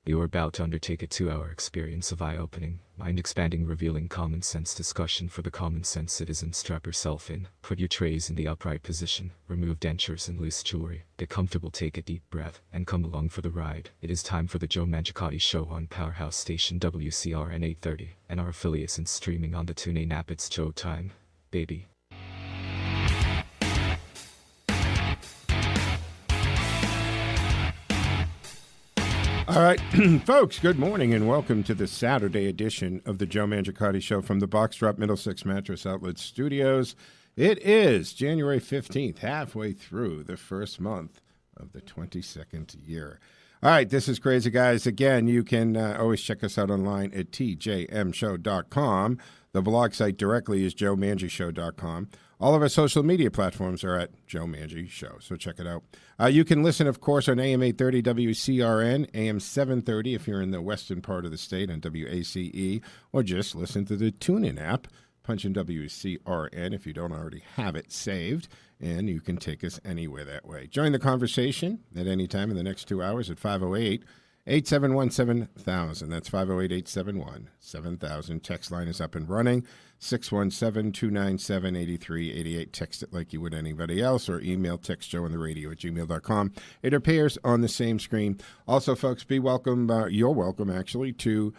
You are about to undertake a 2-hour experience of eye-opening, mind-expanding, revealing common sense discussion for the common sense citizen. Strap yourself in, put your trays in the upright position, remove dentures and loose jewelry, get comfortable, take a deep breath, and come along for the ride. It is time for the Joe Mangiacotti Show on Powerhouse Station WCRN 830, and our affiliates, and streaming on the TuneIn app. It's Joe time, baby. All right, folks, good morning and welcome to the Saturday edition of the Joe Mangiacotti Show from the Box Drop Middlesex Mattress Outlet Studios. It is January 15th, halfway through the first month of the 22nd year. All right, this is Crazy Guys. Again, you can always check us out online at tjmshow.com. The blog site directly is joemangishow.com. All of our social media platforms are at Joe Mangi Show, so check it out. You can listen, of course, on AM 830 WCRN, AM 730 if you're in the western part of the state on WACE, or just listen to the TuneIn app. Punch in WCRN if you don't already have it saved, and you can take us anywhere that way. Join the conversation at any time in the next 2 hours at 508-871-7000. That's 508-871-7000. Text line is up and running. 617-297-8388. Text it like you would anybody else, or email textjoeintheradio@gmail.com. It appears on the same screen. Also, folks, be welcome. You're welcome, actually, to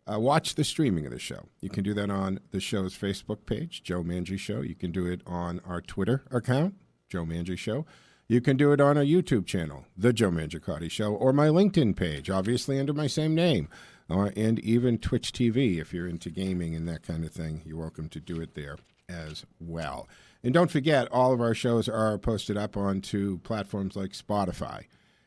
watch the streaming of the show. You can do that on the show's Facebook page, Joe Mangi Show. You can do it on our Twitter account, Joe Mangi Show. You can do it on our YouTube channel, The Joe Mangiacotti Show, or my LinkedIn page, obviously under my same name, and even Twitch TV if you're into gaming and that kind of thing. You're welcome to do it there as well. And don't forget, all of our shows are posted up onto platforms like Spotify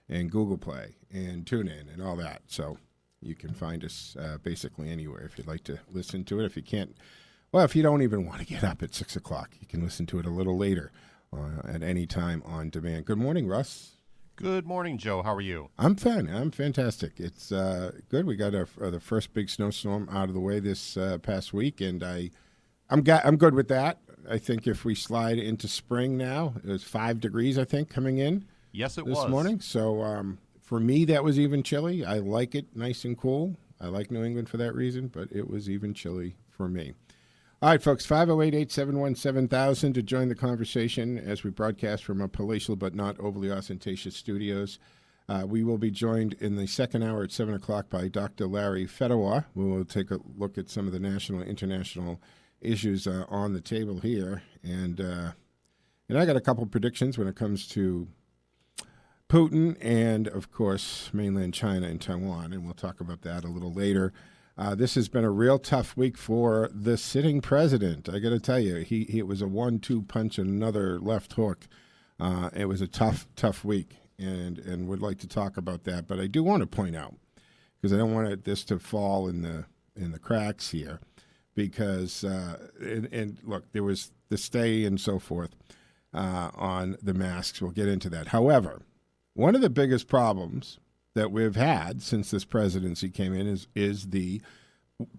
and Google Play and TuneIn and all that. So you can find us basically anywhere if you'd like to listen to it. If you can't, well, if you don't even want to get up at 6 o'clock, you can listen to it a little later at any time on demand. Good morning, Russ. Good morning, Joe. How are you? I'm fine. I'm fantastic. It's good. We got the first big snowstorm out of the way this past week, and I'm good with that. I think if we slide into spring now, it was 5 degrees, I think, coming in. Yes, it this was. morning. So for me, that was even chilly. I like it nice and cool. I like New England for that reason, but it was even chilly for me. All right, folks, 508-871-7000 to join the conversation as we broadcast from our palatial but not overly ostentatious studios. We will be joined in the second hour at 7 o'clock by Dr. Larry Fedor. We will take a look at some of the national and international issues on the table here. And I got a couple predictions when it comes to Putin and, of course, mainland China and Taiwan, and we'll talk about that a little later. This has been a real tough week for the sitting president. I got to tell you, it was a 1-2 punch and another left hook. It was a tough week, and would like to talk about that. But I do want to point out, because I don't want this to fall in the cracks here, because and look, there was the stay and so forth on the masks. We'll get into that. However, one of the biggest problems that we've had since this presidency came in is the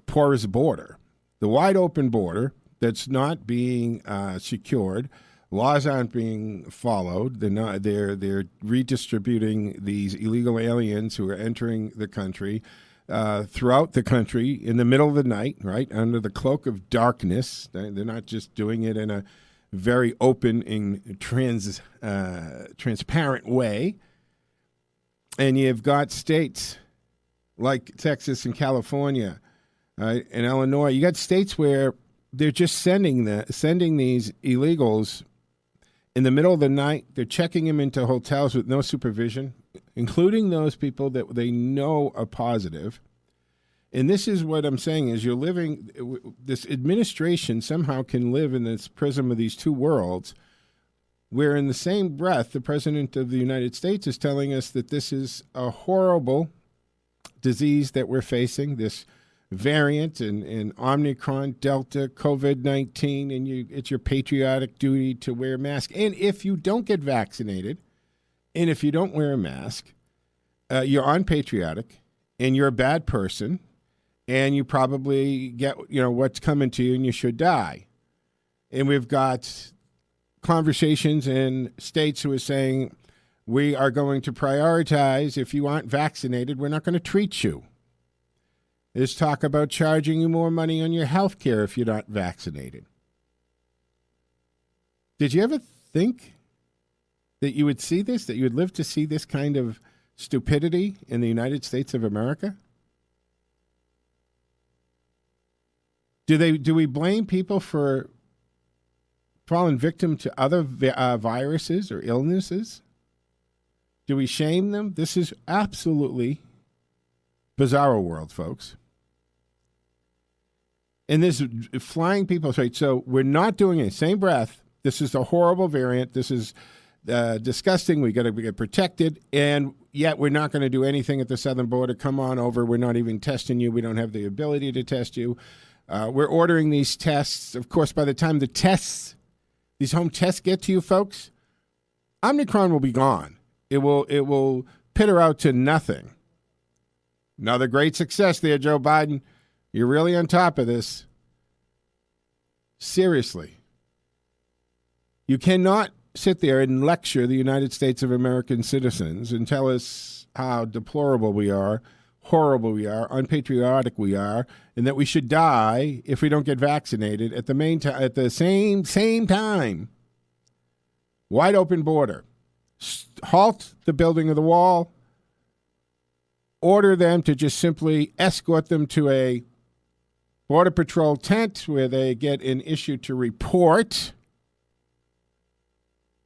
porous border, the wide open border that's not being secured. Laws aren't being followed. They're redistributing these illegal aliens who are entering the country throughout the country in the middle of the night, right, under the cloak of darkness. They're not just doing it in a very open and transparent way. And you've got states like Texas and California, right, and Illinois. You got states where they're just sending these illegals in the middle of the night. They're checking them into hotels with no supervision, including those people that they know are positive. And this is what I'm saying is you're living, this administration somehow can live in this prism of these two worlds, where in the same breath, the President of the United States is telling us that this is a horrible disease that we're facing, this variant in Omicron, Delta, COVID-19, and it's your patriotic duty to wear a mask. And if you don't get vaccinated, and if you don't wear a mask, you're unpatriotic, and you're a bad person, and you probably get what's coming to you, and you should die. And we've got conversations in states who are saying We are going to prioritize, if you aren't vaccinated, we're not going to treat you. There's talk about charging you more money on your health care if you're not vaccinated. Did you ever think that you would see this, that you would live to see this kind of stupidity in the United States of America? Do we blame people for falling victim to other viruses or illnesses? Do we shame them? This is absolutely bizarro world, folks. And this flying people straight. So we're not doing it. Same breath. This is a horrible variant. This is disgusting. We got to get protected. And yet we're not going to do anything at the southern border. Come on over. We're not even testing you. We don't have the ability to test you. We're ordering these tests. Of course, by the time these home tests get to you, folks, Omicron will be gone. It will pitter out to nothing. Another great success there, Joe Biden. You're really on top of this. Seriously. You cannot sit there and lecture the United States of American citizens and tell us how deplorable we are, horrible we are, unpatriotic we are, and that we should die if we don't get vaccinated at the same time. Wide open border. Halt the building of the wall. Order them to just simply escort them to a Border Patrol tent where they get an issue to report.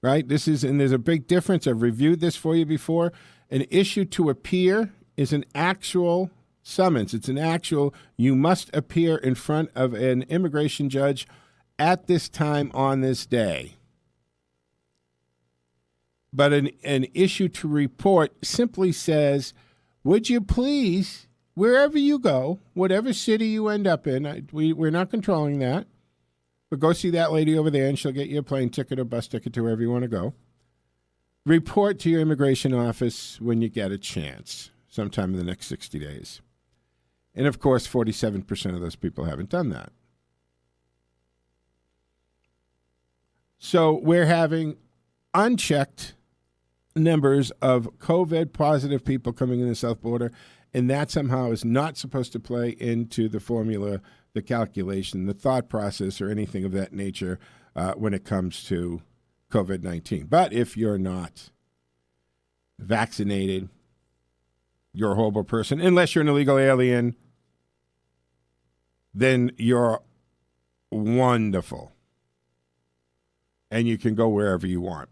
Right? And there's a big difference. I've reviewed this for you before. An issue to appear is an actual summons. It's an actual, you must appear in front of an immigration judge at this time on this day. But an issue to report simply says, would you please, wherever you go, whatever city you end up in, we're not controlling that, but go see that lady over there and she'll get you a plane ticket or bus ticket to wherever you want to go. Report to your immigration office when you get a chance, sometime in the next 60 days. And of course, 47% of those people haven't done that. So we're having unchecked numbers of COVID positive people coming in the south border, and that somehow is not supposed to play into the formula, the calculation, the thought process, or anything of that nature when it comes to COVID-19. But if you're not vaccinated, you're a horrible person. Unless you're an illegal alien, then you're wonderful. And you can go wherever you want.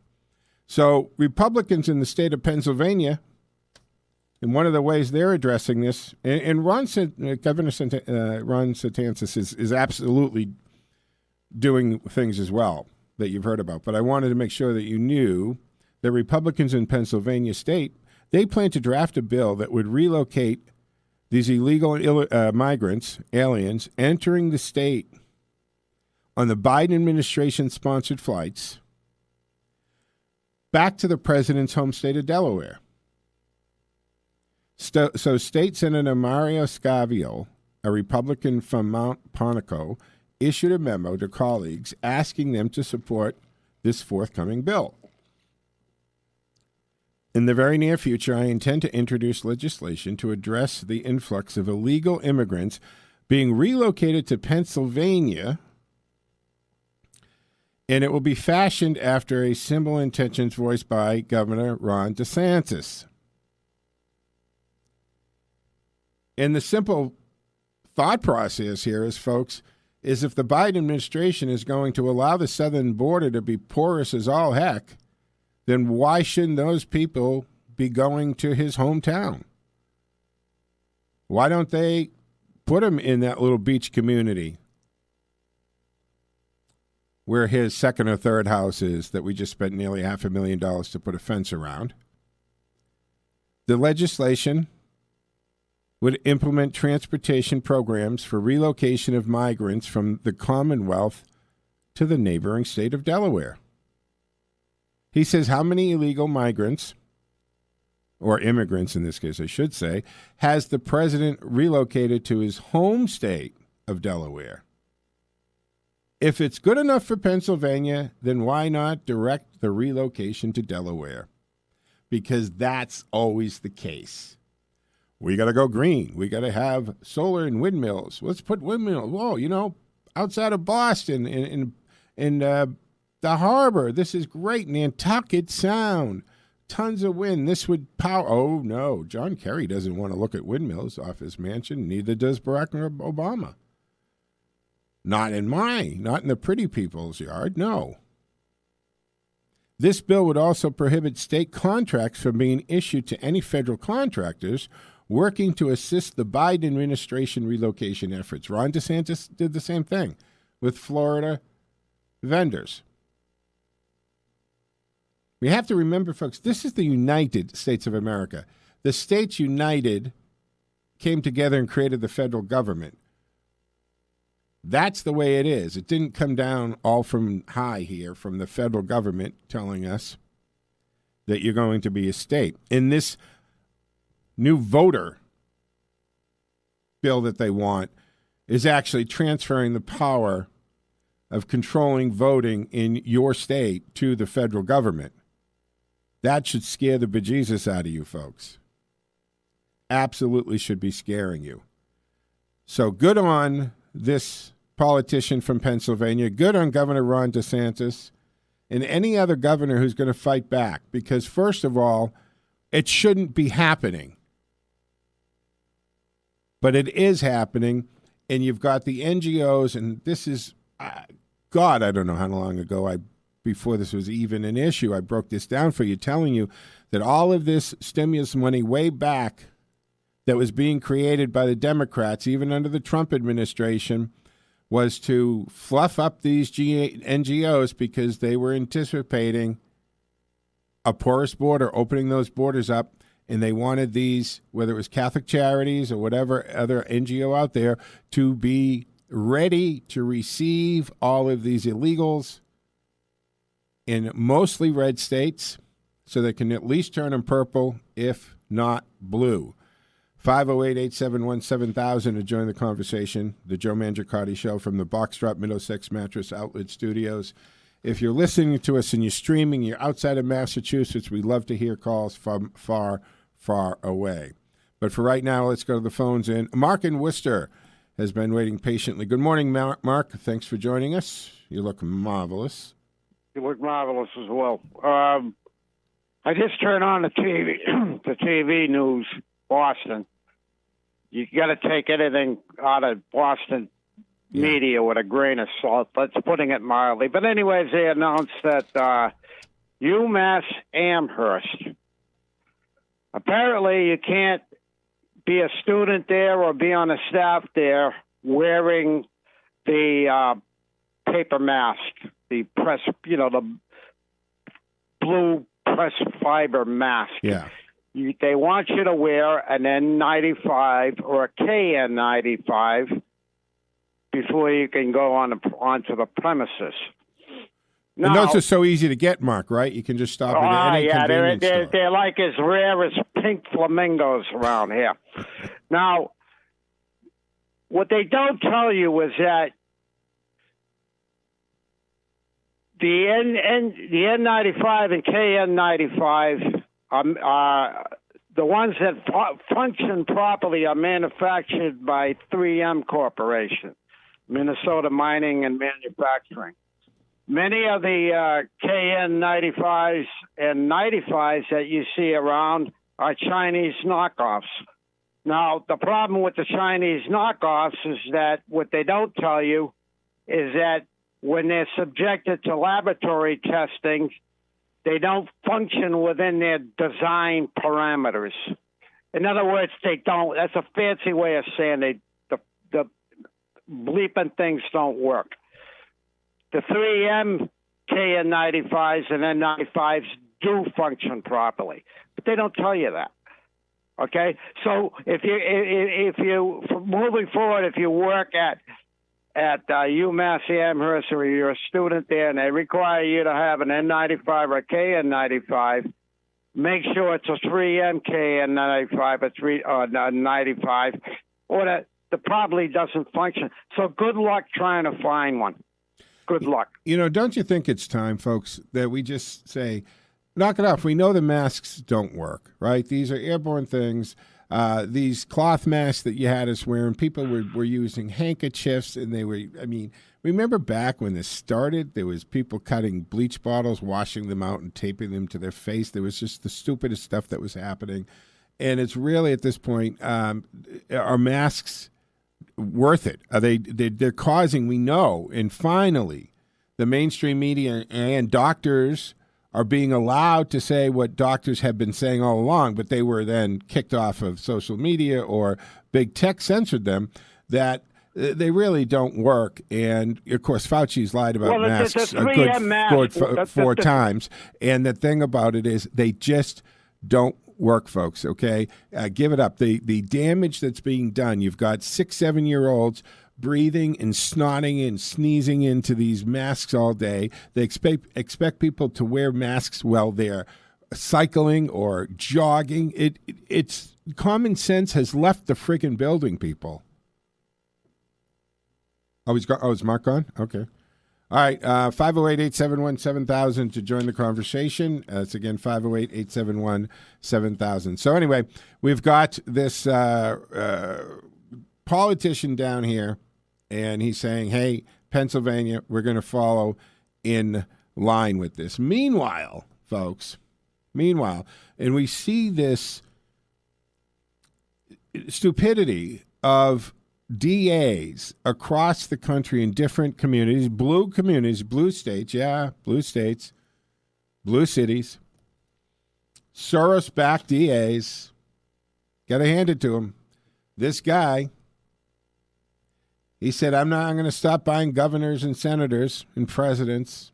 So Republicans in the state of Pennsylvania, and one of the ways they're addressing this, and Governor Ron DeSantis is absolutely doing things as well that you've heard about. But I wanted to make sure that you knew that Republicans in Pennsylvania state, they plan to draft a bill that would relocate these illegal migrants, aliens, entering the state on the Biden administration-sponsored flights back to the president's home state of Delaware. So State Senator Mario Scavio, a Republican from Mount Ponoco, issued a memo to colleagues asking them to support this forthcoming bill. In the very near future, I intend to introduce legislation to address the influx of illegal immigrants being relocated to Pennsylvania, and it will be fashioned after a similar intentions voiced by Governor Ron DeSantis. And the simple thought process here is, folks, is if the Biden administration is going to allow the southern border to be porous as all heck, then why shouldn't those people be going to his hometown? Why don't they put him in that little beach community where his second or third house is that we just spent nearly $500,000 to put a fence around? The legislation would implement transportation programs for relocation of migrants from the Commonwealth to the neighboring state of Delaware. He says, how many illegal migrants, or immigrants in this case, I should say, has the president relocated to his home state of Delaware? If it's good enough for Pennsylvania, then why not direct the relocation to Delaware? because that's always the case. We got to go green. We got to have solar and windmills. Let's put windmills. Whoa, outside of Boston in the harbor. This is great. Nantucket Sound. Tons of wind. This would power. Oh, no. John Kerry doesn't want to look at windmills off his mansion. Neither does Barack Obama. Not in the pretty people's yard. No. This bill would also prohibit state contracts from being issued to any federal contractors working to assist the Biden administration relocation efforts. Ron DeSantis did the same thing with Florida vendors. We have to remember, folks, this is the United States of America. The states united came together and created the federal government. That's the way it is. It didn't come down all from high here, from the federal government telling us that you're going to be a state. In this new voter bill that they want is actually transferring the power of controlling voting in your state to the federal government. That should scare the bejesus out of you folks. Absolutely should be scaring you. So good on this politician from Pennsylvania. Good on Governor Ron DeSantis and any other governor who's going to fight back. Because first of all, it shouldn't be happening. But it is happening. And you've got the NGOs, and this is, God, I don't know how long ago before this was even an issue, I broke this down for you, telling you that all of this stimulus money way back that was being created by the Democrats, even under the Trump administration, was to fluff up these NGOs because they were anticipating a porous border, opening those borders up, and they wanted these, whether it was Catholic Charities or whatever other NGO out there, to be ready to receive all of these illegals in mostly red states so they can at least turn them purple, if not blue. 508-871-7000 to join the conversation. The Joe Mangiacotti Show from the Boxtrop Middlesex Mattress Outlet Studios. If you're listening to us and you're streaming, you're outside of Massachusetts, we love to hear calls from far, far away. But for right now, let's go to the phones in. Mark in Worcester has been waiting patiently. Good morning, Mark. Thanks for joining us. You look marvelous. You look marvelous as well. I just turned on the TV, the TV news, Boston. You got to take anything out of Boston media with a grain of salt. That's putting it mildly. But anyways, they announced that UMass Amherst. Apparently, you can't be a student there or be on a staff there wearing the paper mask, the press, the blue press fiber mask. Yeah. They want you to wear an N95 or a KN95 before you can go onto the premises. Now, and those are so easy to get, Mark, right? You can just stop at any convenience store. They're like as rare as pink flamingos around here. Now, what they don't tell you is that the N95 and KN95 the ones that function properly are manufactured by 3M Corporation, Minnesota Mining and Manufacturing. Many of the KN95s and 95s that you see around are Chinese knockoffs. Now, the problem with the Chinese knockoffs is that what they don't tell you is that when they're subjected to laboratory testing, they don't function within their design parameters. In other words, they don't. That's a fancy way of saying the bleeping things don't work. The 3M KN95s and N95s do function properly, but they don't tell you that. Okay, so if you moving forward, if you work at UMass Amherst or you're a student there and they require you to have an N95 or a KN95, make sure it's a 3M KN95 or 95, or that probably doesn't function. So good luck trying to find one. Good luck. Don't you think it's time, folks, that we just say knock it off. We know the masks don't work, right? These are airborne things. These cloth masks that you had us wearing, people were using handkerchiefs, and they were, I mean, remember back when this started, there was people cutting bleach bottles, washing them out, and taping them to their face. There was just the stupidest stuff that was happening. And it's really, at this point, are masks worth it? Are they're causing, we know, and finally, the mainstream media and doctors are being allowed to say what doctors have been saying all along, but they were then kicked off of social media or big tech censored them, that they really don't work. And, of course, Fauci's lied about masks a good four times. And the thing about it is they just don't work, folks, okay? Give it up. The damage that's being done, you've got 6-7-year-olds breathing and snotting and sneezing into these masks all day. They expect people to wear masks while they're cycling or jogging. It's common sense has left the friggin' building, people. Oh, is Mark gone? Okay. All right, 508-871-7000 to join the conversation. It's again 508-871-7000. So anyway, we've got this politician down here, and he's saying, hey, Pennsylvania, we're going to follow in line with this. Meanwhile, folks, and we see this stupidity of DAs across the country in different communities, blue states, blue cities, Soros-backed DAs. Got to hand it to him. This guy, he said, I'm going to stop buying governors and senators and presidents.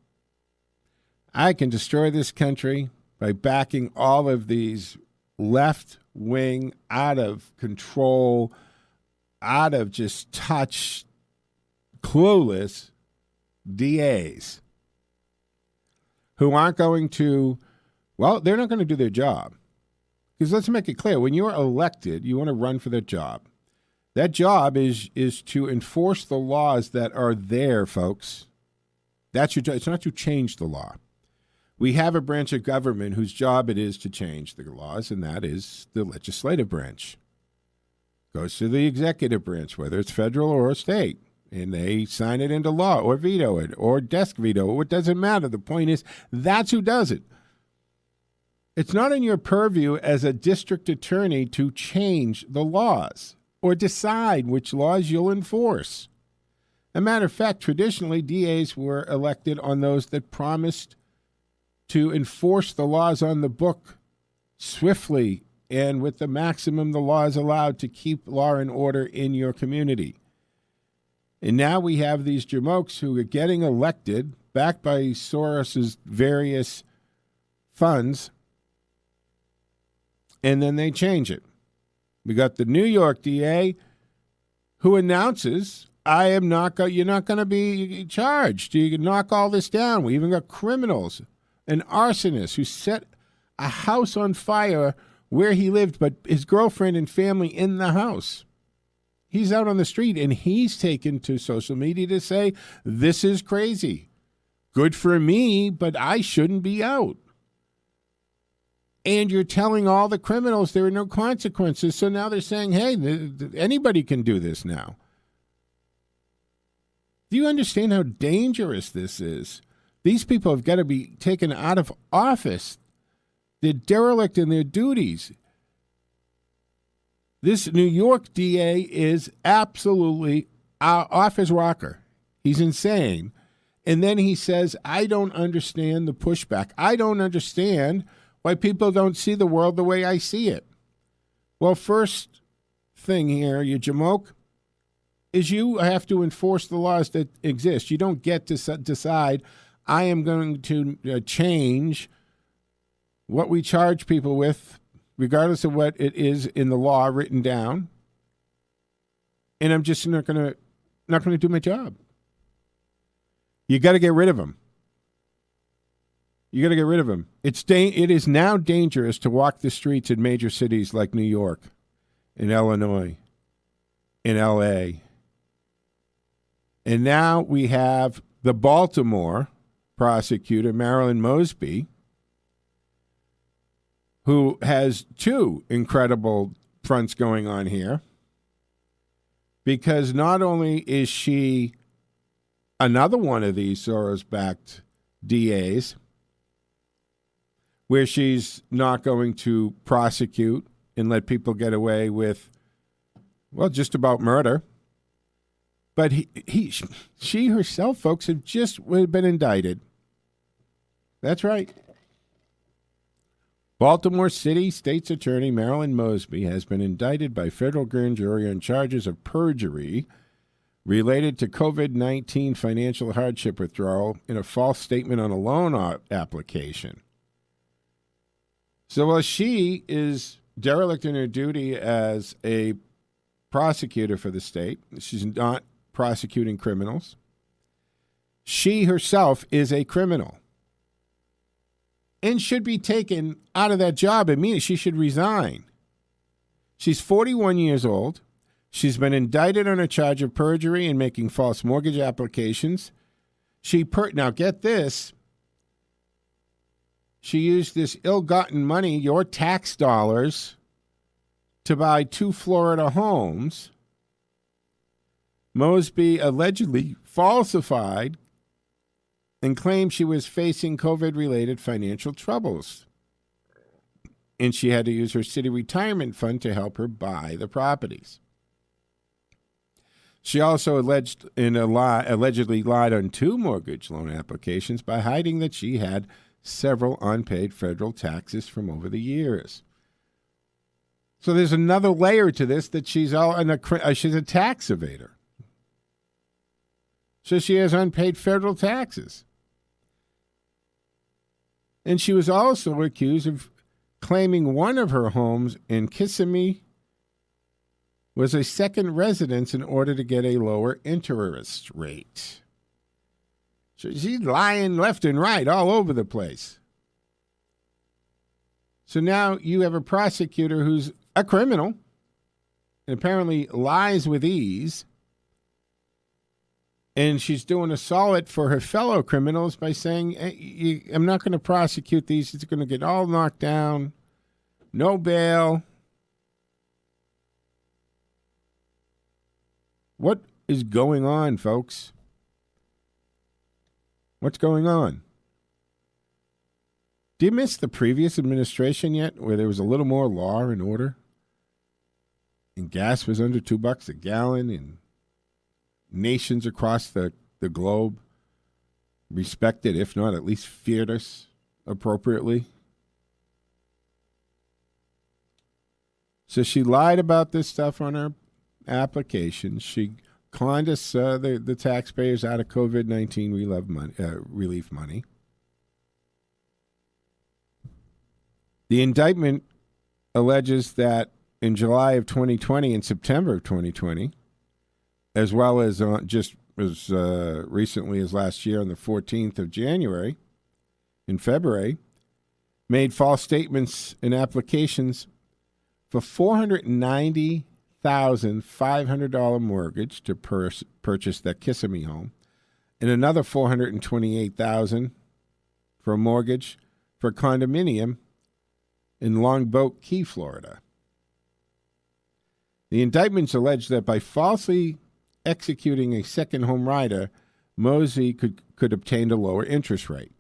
I can destroy this country by backing all of these left-wing, out of control, out of just touch, clueless DAs who aren't going to, well, they're not going to do their job. Because let's make it clear, when you're elected, you want to run for that job. That job is to enforce the laws that are there, folks. That's your job. It's not to change the law. We have a branch of government whose job it is to change the laws, and that is the legislative branch. Goes to the executive branch, whether it's federal or state, and they sign it into law or veto it or desk veto it. It doesn't matter. The point is, that's who does it. It's not in your purview as a district attorney to change the laws or decide which laws you'll enforce. As a matter of fact, traditionally, DAs were elected on those that promised to enforce the laws on the book swiftly and with the maximum the law is allowed to keep law and order in your community. And now we have these jamokes who are getting elected, backed by Soros's various funds, and then they change it. We got the New York DA who announces, you're not going to be charged. You can knock all this down. We even got criminals, an arsonist who set a house on fire where he lived, but his girlfriend and family in the house. He's out on the street, and he's taken to social media to say, this is crazy. Good for me, but I shouldn't be out. And you're telling all the criminals there are no consequences, so now they're saying, hey, anybody can do this now. Do you understand how dangerous this is? These people have got to be taken out of office. They're derelict in their duties. This New York DA is absolutely off his rocker. He's insane. And then he says, I don't understand the pushback. I don't understand why people don't see the world the way I see it. Well, first thing here, you jamoke, is you have to enforce the laws that exist. You don't get to decide, I am going to change what we charge people with, regardless of what it is in the law written down, and I'm just not going to do my job. You got to get rid of them. You got to get rid of them. It is now dangerous to walk the streets in major cities like New York, in Illinois, in L.A. And now we have the Baltimore prosecutor, Marilyn Mosby, who has two incredible fronts going on here, because not only is she another one of these Soros-backed DAs, where she's not going to prosecute and let people get away with, well, just about murder. But she herself, folks, have just been indicted. That's right. Baltimore City State's Attorney Marilyn Mosby has been indicted by federal grand jury on charges of perjury related to COVID-19 financial hardship withdrawal in a false statement on a loan application. So while she is derelict in her duty as a prosecutor for the state, she's not prosecuting criminals. She herself is a criminal and should be taken out of that job immediately. She should resign. She's 41 years old. She's been indicted on a charge of perjury and making false mortgage applications. Now get this. She used this ill-gotten money, your tax dollars, to buy 2 Florida homes. Mosby allegedly falsified and claimed she was facing COVID-related financial troubles, and she had to use her city retirement fund to help her buy the properties. She also allegedly lied on 2 mortgage loan applications by hiding that she had several unpaid federal taxes from over the years. So there's another layer to this, that she's a tax evader. So she has unpaid federal taxes. And she was also accused of claiming one of her homes in Kissimmee was a second residence in order to get a lower interest rate. So she's lying left and right all over the place. So now you have a prosecutor who's a criminal and apparently lies with ease. And she's doing a solid for her fellow criminals by saying, hey, I'm not going to prosecute these. It's going to get all knocked down. No bail. What is going on, folks? What's going on? Do you miss the previous administration yet, where there was a little more law and order? And gas was under $2 a gallon, and nations across the globe respected, if not at least feared us appropriately. So she lied about this stuff on her application. She conned us, the taxpayers, out of COVID-19 relief money. The indictment alleges that in July of 2020 and September of 2020, as well as just as recently as last year on the 14th of January, in February, made false statements and applications for $490,500 mortgage to purchase that Kissimmee home, and another $428,000 for a mortgage for a condominium in Longboat Key, Florida. The indictments allege that by falsely executing a second home rider, Mosby could obtain a lower interest rate.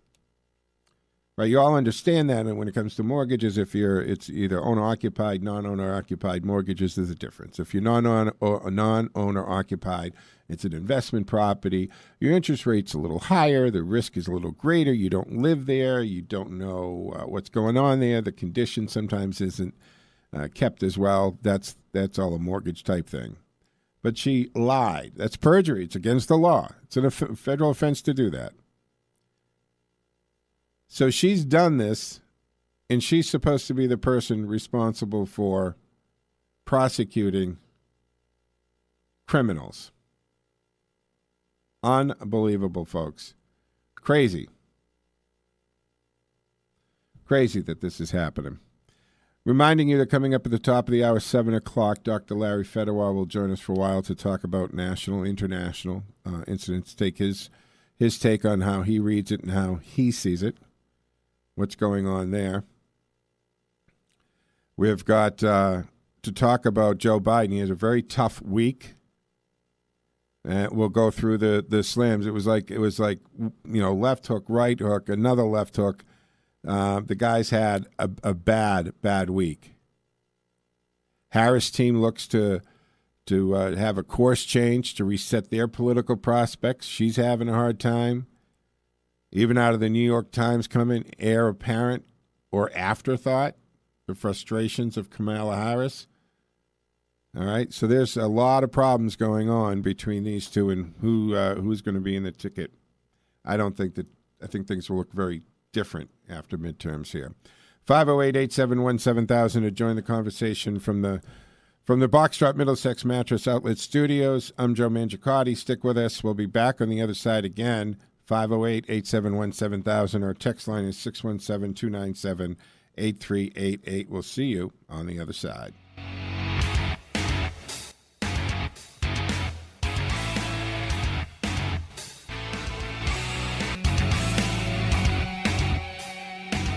Right, you all understand that, and when it comes to mortgages, it's either owner-occupied, non-owner-occupied mortgages, there's a difference. If you're non-owner-occupied, it's an investment property. Your interest rate's a little higher, the risk is a little greater. You don't live there, you don't know what's going on there. The condition sometimes isn't kept as well. That's all a mortgage type thing. But she lied. That's perjury. It's against the law. It's a federal offense to do that. So she's done this, and she's supposed to be the person responsible for prosecuting criminals. Unbelievable, folks. Crazy. Crazy that this is happening. Reminding you that coming up at the top of the hour, 7 o'clock, Dr. Larry Fedor will join us for a while to talk about national, international incidents, take his take on how he reads it and how he sees it. What's going on there. We've got to talk about Joe Biden. He has a very tough week. And we'll go through the slams. It was like left hook, right hook, another left hook. The guys had a bad week. Harris' team looks to have a course change to reset their political prospects. She's having a hard time. Even out of the New York Times coming heir apparent or afterthought, the frustrations of Kamala Harris. All right, so there's a lot of problems going on between these two and who's going to be in the ticket. I think things will look very different after midterms here. 508-871-7000 to join the conversation from the Boxtrot Middlesex Mattress Outlet Studios. I'm Joe Mangiacotti. Stick with us. We'll be back on the other side again. 508-871-7000. Our text line is 617-297-8388. We'll see you on the other side.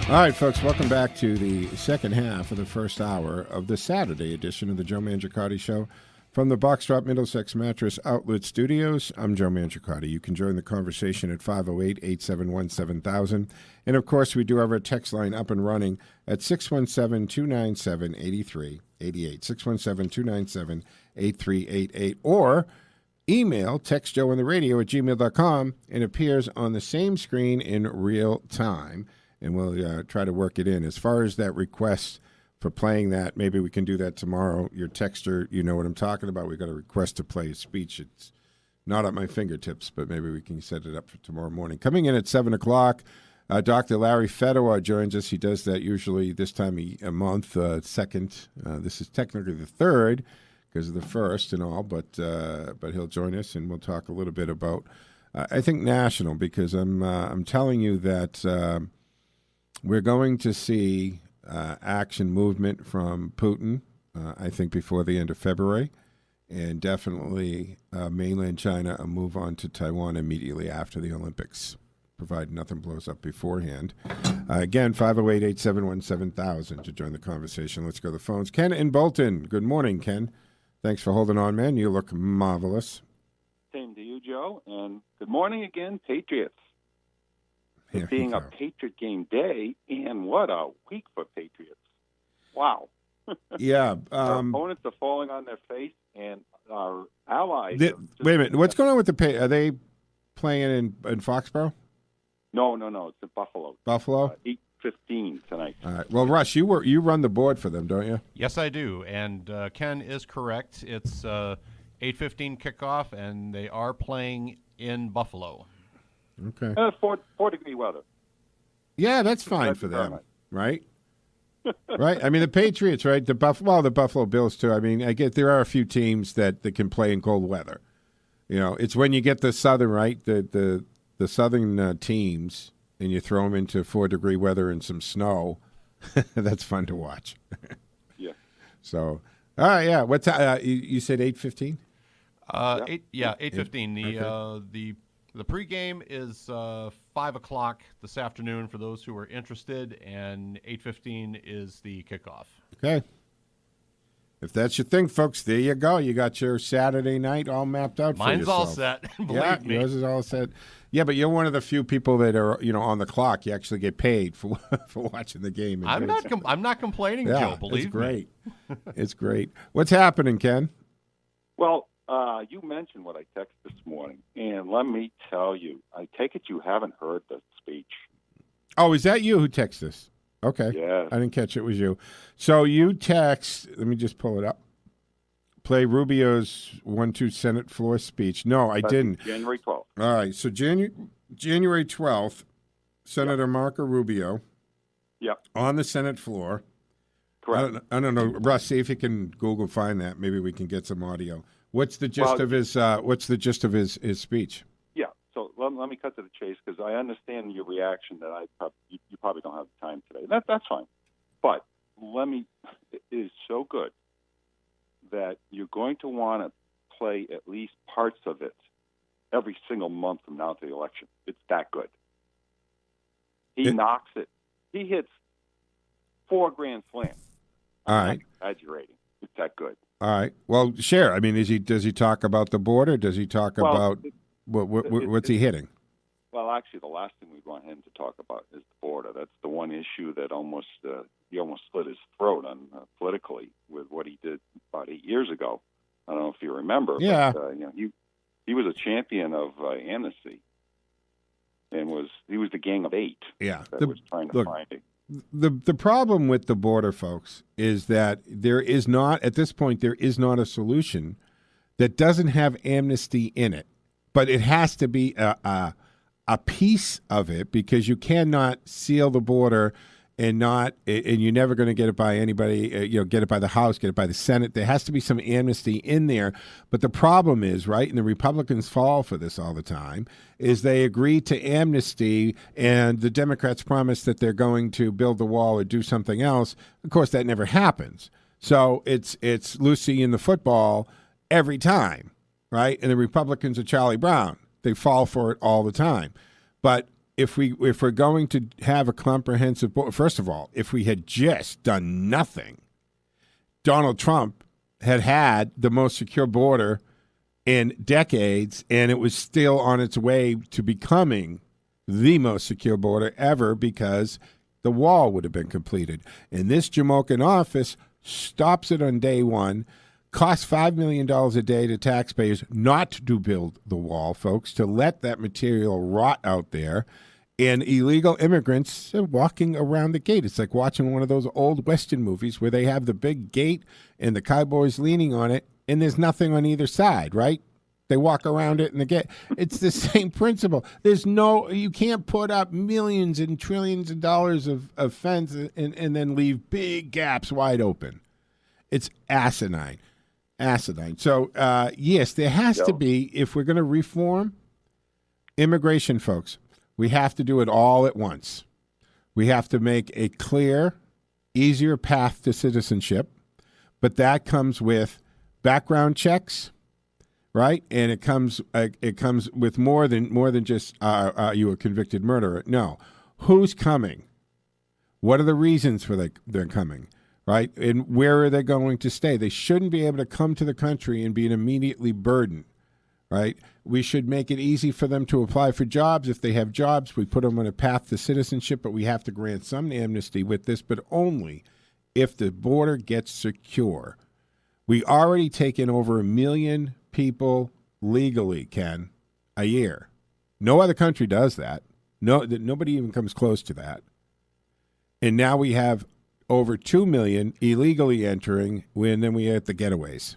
All right, folks, welcome back to the second half of the first hour of the Saturday edition of the Joe Mangiacotti Show from the Boxtrot Middlesex Mattress Outlet Studios. I'm Joe Mangiacotti. You can join the conversation at 508-871-7000. And, of course, we do have our text line up and running at 617-297-8388, 617-297-8388, or email textjoeontheradio at gmail.com, and appears on the same screen in real time. And we'll try to work it in. As far as that request for playing that, maybe we can do that tomorrow. Your texter, you know what I'm talking about. We got a request to play a speech. It's not at my fingertips, but maybe we can set it up for tomorrow morning. Coming in at 7 o'clock, Dr. Larry Fedor joins us. He does that usually this time a month, second. This is technically the third because of the first and all, but he'll join us, and we'll talk a little bit about, I think, national, because I'm telling you that we're going to see action movement from Putin, I think, before the end of February, and definitely mainland China a move on to Taiwan immediately after the Olympics, provided nothing blows up beforehand. Again, 508-871-7000 to join the conversation. Let's go to the phones. Ken in Bolton. Good morning, Ken. Thanks for holding on, man. You look marvelous. Same to you, Joe, and good morning again, Patriots. It being a Patriot game day, and what a week for Patriots. Wow. Yeah. Our opponents are falling on their face, and our allies... wait a minute. What's going on with the Are they playing in Foxborough? No. It's in Buffalo. Buffalo? 8:15 tonight. All right. Well, Russ, you run the board for them, don't you? Yes, I do. And Ken is correct. It's 8:15 kickoff, and they are playing in Buffalo. Okay. 4-degree weather. Yeah, that's fine for them, right? Right. I mean, the Patriots, right? The Buffalo Bills too. I mean, I get there are a few teams that can play in cold weather. You know, it's when you get the southern, right? The southern teams, and you throw them into 4-degree weather and some snow. That's fun to watch. Yeah. So, all right, yeah. What's you said 8:15? 8:15. The pregame is 5 o'clock this afternoon for those who are interested, and 8:15 is the kickoff. Okay. If that's your thing, folks, there you go. You got your Saturday night all mapped out for yourself. Mine's all set, believe me. Yours is all set. Yeah, but you're one of the few people that are, on the clock. You actually get paid for watching the game. I'm not complaining, Joe, believe it's great. me. It's great. What's happening, Ken? Well, you mentioned what I texted this morning, and let me tell you, I take it you haven't heard the speech. Oh, is that you who texted this? Okay. Yeah. I didn't catch it was you. So you text, let me just pull it up. Play Rubio's 1-2 Senate floor speech. No, I didn't. January 12th. All right. So January 12th, Senator Marco Rubio on the Senate floor. Correct. I don't know. Russ, see if you can Google find that. Maybe we can get some audio. What's the gist of his his speech? Yeah. So let me cut to the chase, because I understand your reaction that you probably don't have the time today. That's fine. But it is so good that you're going to want to play at least parts of it every single month from now to the election. It's that good. He knocks it. He hits 4 grand slams. All I'm right. not exaggerating. It's that good. All right. Well, share. I mean, does he talk about the border? Does he talk about what's he hitting? Well, actually, the last thing we want him to talk about is the border. That's the one issue that he almost slit his throat on politically with what he did about 8 years ago. I don't know if you remember. Yeah. But, he was a champion of amnesty, and he was the Gang of Eight. Yeah. That was trying to find it. The problem with the border, folks, is that there is not, at this point, there is not a solution that doesn't have amnesty in it. But it has to be a piece of it, because you cannot seal the border and you're never going to get it by anybody, get it by the House, get it by the Senate. There has to be some amnesty in there. But the problem is, right, and the Republicans fall for this all the time, is they agree to amnesty and the Democrats promise that they're going to build the wall or do something else. Of course, that never happens. So it's Lucy in the football every time, right? And the Republicans are Charlie Brown. They fall for it all the time. But if we're going to have a comprehensive border, first of all, if we had just done nothing, Donald Trump had the most secure border in decades, and it was still on its way to becoming the most secure border ever, because the wall would have been completed. And this Jamoke office stops it on day one. Costs $5 million a day to taxpayers not to build the wall, folks, to let that material rot out there. And illegal immigrants are walking around the gate. It's like watching one of those old Western movies where they have the big gate and the cowboys leaning on it, and there's nothing on either side, right? They walk around it and the gate. It's the same principle. You can't put up millions and trillions of dollars of fence and then leave big gaps wide open. It's asinine. So, yes, there has to be, if we're going to reform immigration, folks, we have to do it all at once. We have to make a clear, easier path to citizenship, but that comes with background checks, right? And it comes with more than just are you a convicted murderer? No, who's coming? What are the reasons for they're coming? Right? And where are they going to stay? They shouldn't be able to come to the country and be an immediately burden, right? We should make it easy for them to apply for jobs. If they have jobs, we put them on a path to citizenship, but we have to grant some amnesty with this, but only if the border gets secure. We already taken over 1 million people legally, Ken, a year. No other country does that. Nobody even comes close to that. And now we have over 2 million illegally entering, and then we have the getaways.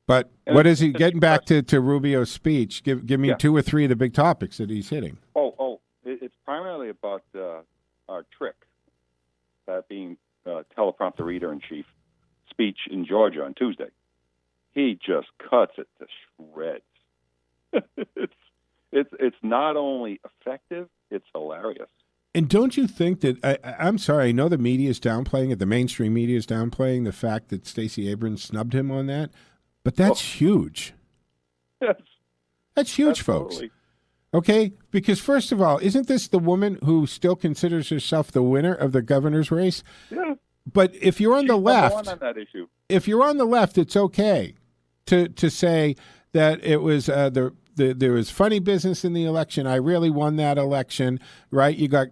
But what is he getting back to Rubio's speech? Give me 2 or 3 of the big topics that he's hitting. It's primarily about our trick, that being teleprompter reader-in-chief speech in Georgia on Tuesday. He just cuts it to shreds. It's not only effective, it's hilarious. And don't you think that, I'm sorry, I know the media is downplaying it, the mainstream media is downplaying the fact that Stacey Abrams snubbed him on that, but that's huge. Yes. That's huge, Absolutely. folks. Okay? Because first of all, isn't this the woman who still considers herself the winner of the governor's race? Yeah. But if you're on the left, on that issue. If you're on the left, it's okay to say that it was there was funny business in the election. I really won that election, right? You got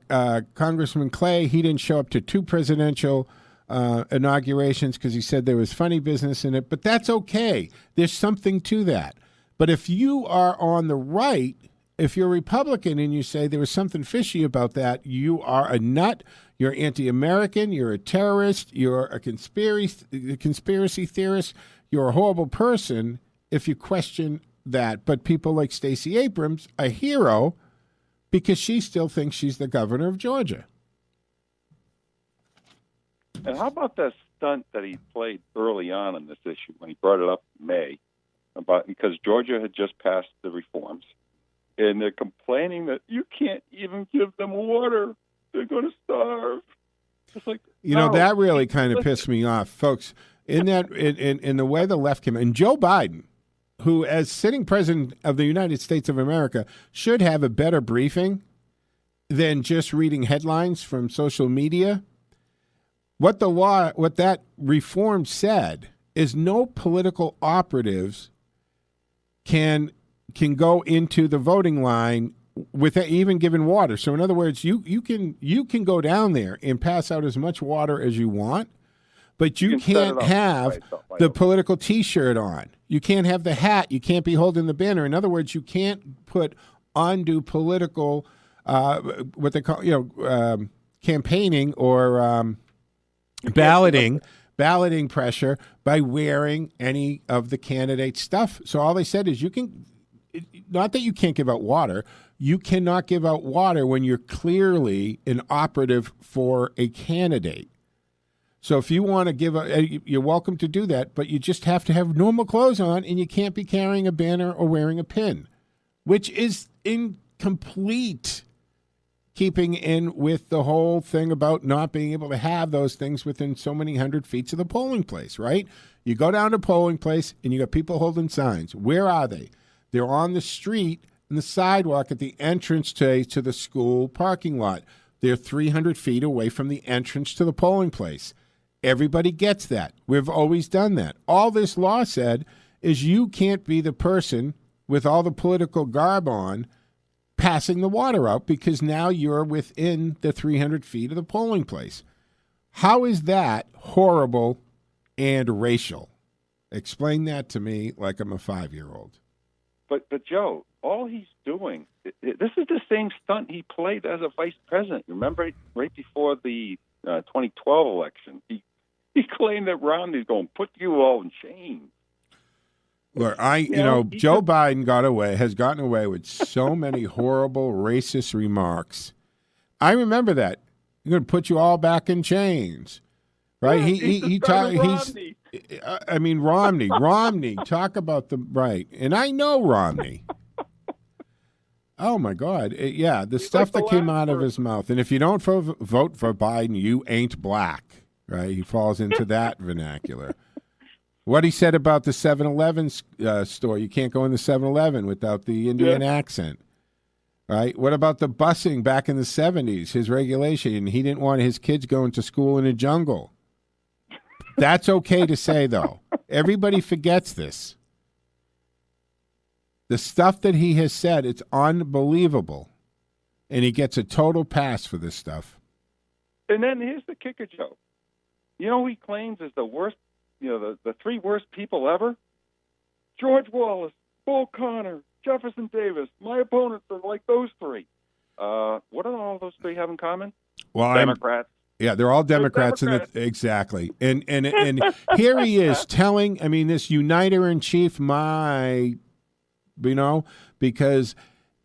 Congressman Clay. He didn't show up to 2 presidential inaugurations because he said there was funny business in it. But that's okay. There's something to that. But if you are on the right, if you're a Republican and you say there was something fishy about that, you are a nut. You're anti-American. You're a terrorist. You're a conspiracy theorist. You're a horrible person if you question that. But people like Stacey Abrams, a hero, because she still thinks she's the governor of Georgia. And how about that stunt that he played early on in this issue when he brought it up in May because Georgia had just passed the reforms, and they're complaining that you can't even give them water; they're going to starve. It's like, that really kind of pissed me off, folks. In the way the left came, and Joe Biden, who, as sitting president of the United States of America, should have a better briefing than just reading headlines from social media. what that reform said is no political operatives can go into the voting line without even giving water. So in other words, you can go down there and pass out as much water as you want, but you can't have the political T-shirt on. You can't have the hat. You can't be holding the banner. In other words, you can't put undue political what they call campaigning or balloting pressure by wearing any of the candidates' stuff. So all they said is not that you can't give out water. You cannot give out water when you're clearly an operative for a candidate. So if you want to give you're welcome to do that, but you just have to have normal clothes on, and you can't be carrying a banner or wearing a pin, which is in complete keeping in with the whole thing about not being able to have those things within so many hundred feet of the polling place, right? You go down to polling place, and you got people holding signs. Where are they? They're on the street and the sidewalk at the entrance to the school parking lot. They're 300 feet away from the entrance to the polling place. Everybody gets that. We've always done that. All this law said is you can't be the person with all the political garb on passing the water out because now you're within the 300 feet of the polling place. How is that horrible and racial? Explain that to me like I'm a 5-year-old. But Joe, all he's doing, this is the same stunt he played as a vice president. Remember, right before the 2012 election, he claimed that Romney's going to put you all in chains. Look, Joe Biden has gotten away with so many horrible racist remarks. I remember that. He's going to put you all back in chains, right? Romney, talk about the right. And I know Romney. Oh, my God. The stuff that came out of his mouth. And if you don't vote for Biden, you ain't black, right? He falls into that vernacular. What he said about the 7-Eleven store. You can't go in the 7-Eleven without the Indian accent, right? What about the busing back in the 70s, his regulation? He didn't want his kids going to school in a jungle. That's okay to say, though. Everybody forgets this. The stuff that he has said, it's unbelievable. And he gets a total pass for this stuff. And then here's the kicker, Joe. You know who he claims is the worst, the 3 worst people ever? George Wallace, Bull Connor, Jefferson Davis. My opponents are like those 3. What do all those 3 have in common? Well, Democrats. They're all Democrats. Exactly. And here he is telling, this uniter-in-chief, because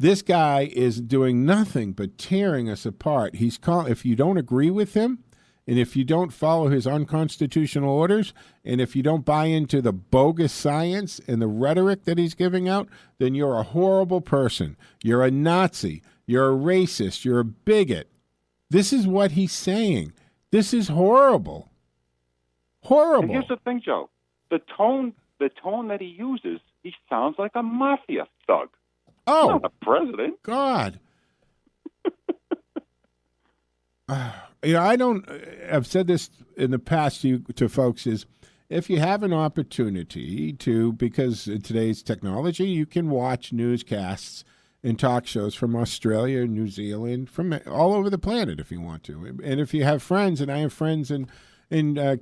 this guy is doing nothing but tearing us apart. If you don't agree with him, and if you don't follow his unconstitutional orders, and if you don't buy into the bogus science and the rhetoric that he's giving out, then you're a horrible person. You're a Nazi. You're a racist. You're a bigot. This is what he's saying. This is horrible. Horrible. And here's the thing, Joe. The tone that he uses, he sounds like a mafia thug. Oh, not a president. God. I've said this in the past to folks is if you have an opportunity to, because in today's technology, you can watch newscasts and talk shows from Australia, New Zealand, from all over the planet if you want to. And if you have friends, and I have friends in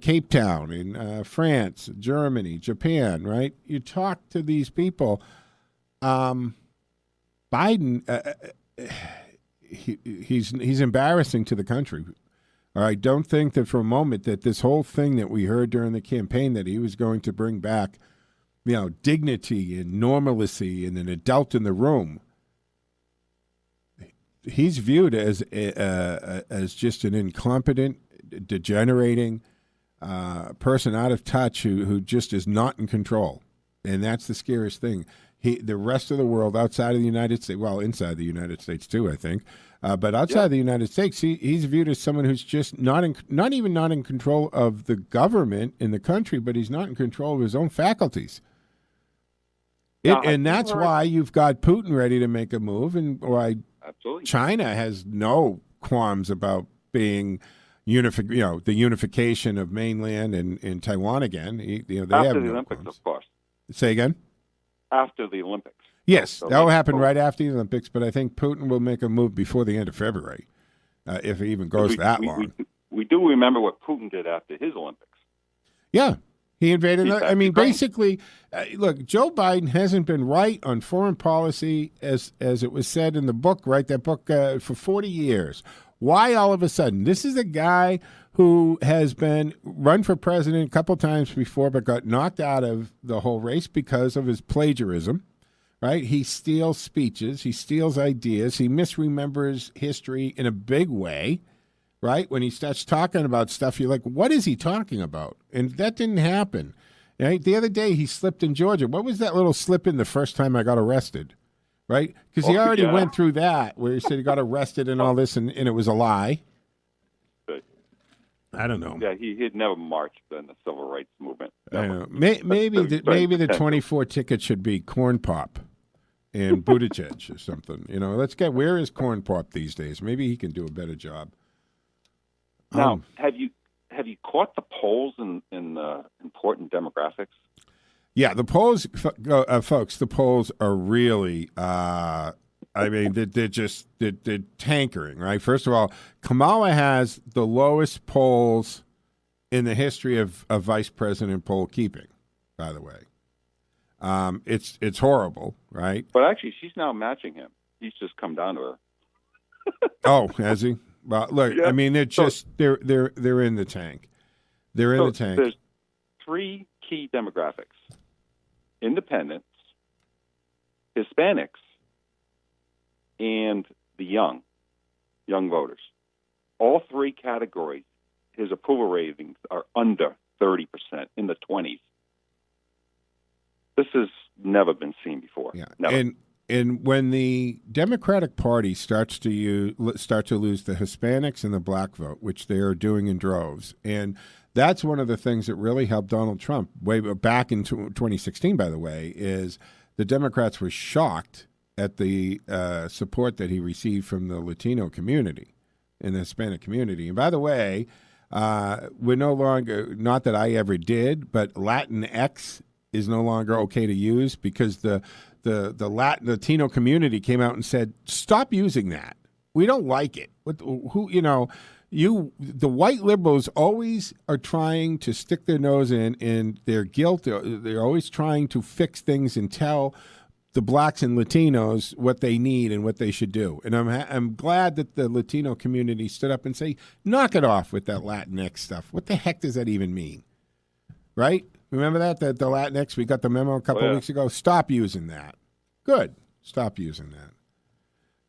Cape Town, in France, Germany, Japan, right? You talk to these people. Biden, he's embarrassing to the country. All right, don't think that for a moment that this whole thing that we heard during the campaign that he was going to bring back, dignity and normalcy and an adult in the room. He's viewed as just an incompetent, degenerating person out of touch who just is not in control, and that's the scariest thing. The rest of the world outside of the United States, well, inside the United States too, I think, but outside the United States, he's viewed as someone who's just not in control of the government in the country, but he's not in control of his own faculties. And that's why you've got Putin ready to make a move, and why Absolutely. China has no qualms about being, the unification of mainland and Taiwan again. They After have the no Olympics, qualms. of course. Say again? After the Olympics. Yes, So that will let's happen hope. right after the Olympics, but I think Putin will make a move before the end of February, if it even goes that long. We do remember what Putin did after his Olympics. Yeah, he invaded. He's I mean, Ukraine. basically, look, Joe Biden hasn't been right on foreign policy, as it was said in the book, right? That book for 40 years. Why all of a sudden? This is a guy who has been run for president a couple times before, but got knocked out of the whole race because of his plagiarism. Right? He steals speeches. He steals ideas. He misremembers history in a big way. Right? When he starts talking about stuff, you're like, what is he talking about? And that didn't happen. Right? The other day, he slipped in Georgia. What was that little slip in the first time I got arrested? Right? Because he already went through that, where he said he got arrested and all this, and it was a lie. Good. I don't know. Yeah, he had never marched in the civil rights movement. I don't know. Maybe the 24 ticket should be Corn Pop and Buttigieg or something. Where is Corn Pop these days? Maybe he can do a better job. Now, have you caught the polls in important demographics? Yeah, the polls, folks. The polls are really. They're tankering, right? First of all, Kamala has the lowest polls in the history of vice president poll keeping. By the way, it's horrible, right? But actually, she's now matching him. He's just come down to her. Oh, has he? Well, look, Yeah. I mean, they're just they're in the tank. They're in the tank. There's three key demographics: independents, Hispanics, and the young voters. All three categories, his approval ratings are under 30%, in the 20s. This has never been seen before. Yeah, Never. and when the Democratic Party starts to lose the Hispanics and the black vote, which they are doing in droves, and that's one of the things that really helped Donald Trump way back in 2016. By the way, is the Democrats were shocked at the support that he received from the Latino community and the Hispanic community. And by the way, we're no longer, not that I ever did, but Latinx is no longer okay to use because the Latino community came out and said, stop using that. We don't like it. The white liberals always are trying to stick their nose in their guilt. They're always trying to fix things and tell the blacks and Latinos what they need and what they should do. And I'm glad that the Latino community stood up and say, knock it off with that Latinx stuff. What the heck does that even mean? Right? Remember that the Latinx, we got the memo a couple of weeks ago. Stop using that. Good. Stop using that.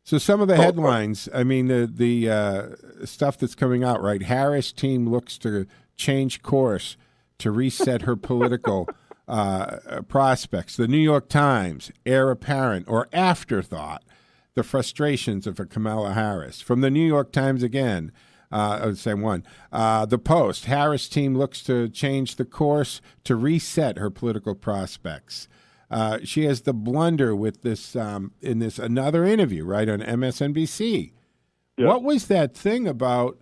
So some of the headlines, I mean, the stuff that's coming out, right? Harris team looks to change course to reset her political prospects. The New York Times, heir apparent or afterthought, the frustrations of a Kamala Harris. From the New York Times again, same one. The Post, Harris team looks to change the course to reset her political prospects. She has the blunder with this in this another interview, right, on MSNBC. Yeah. What was that thing about?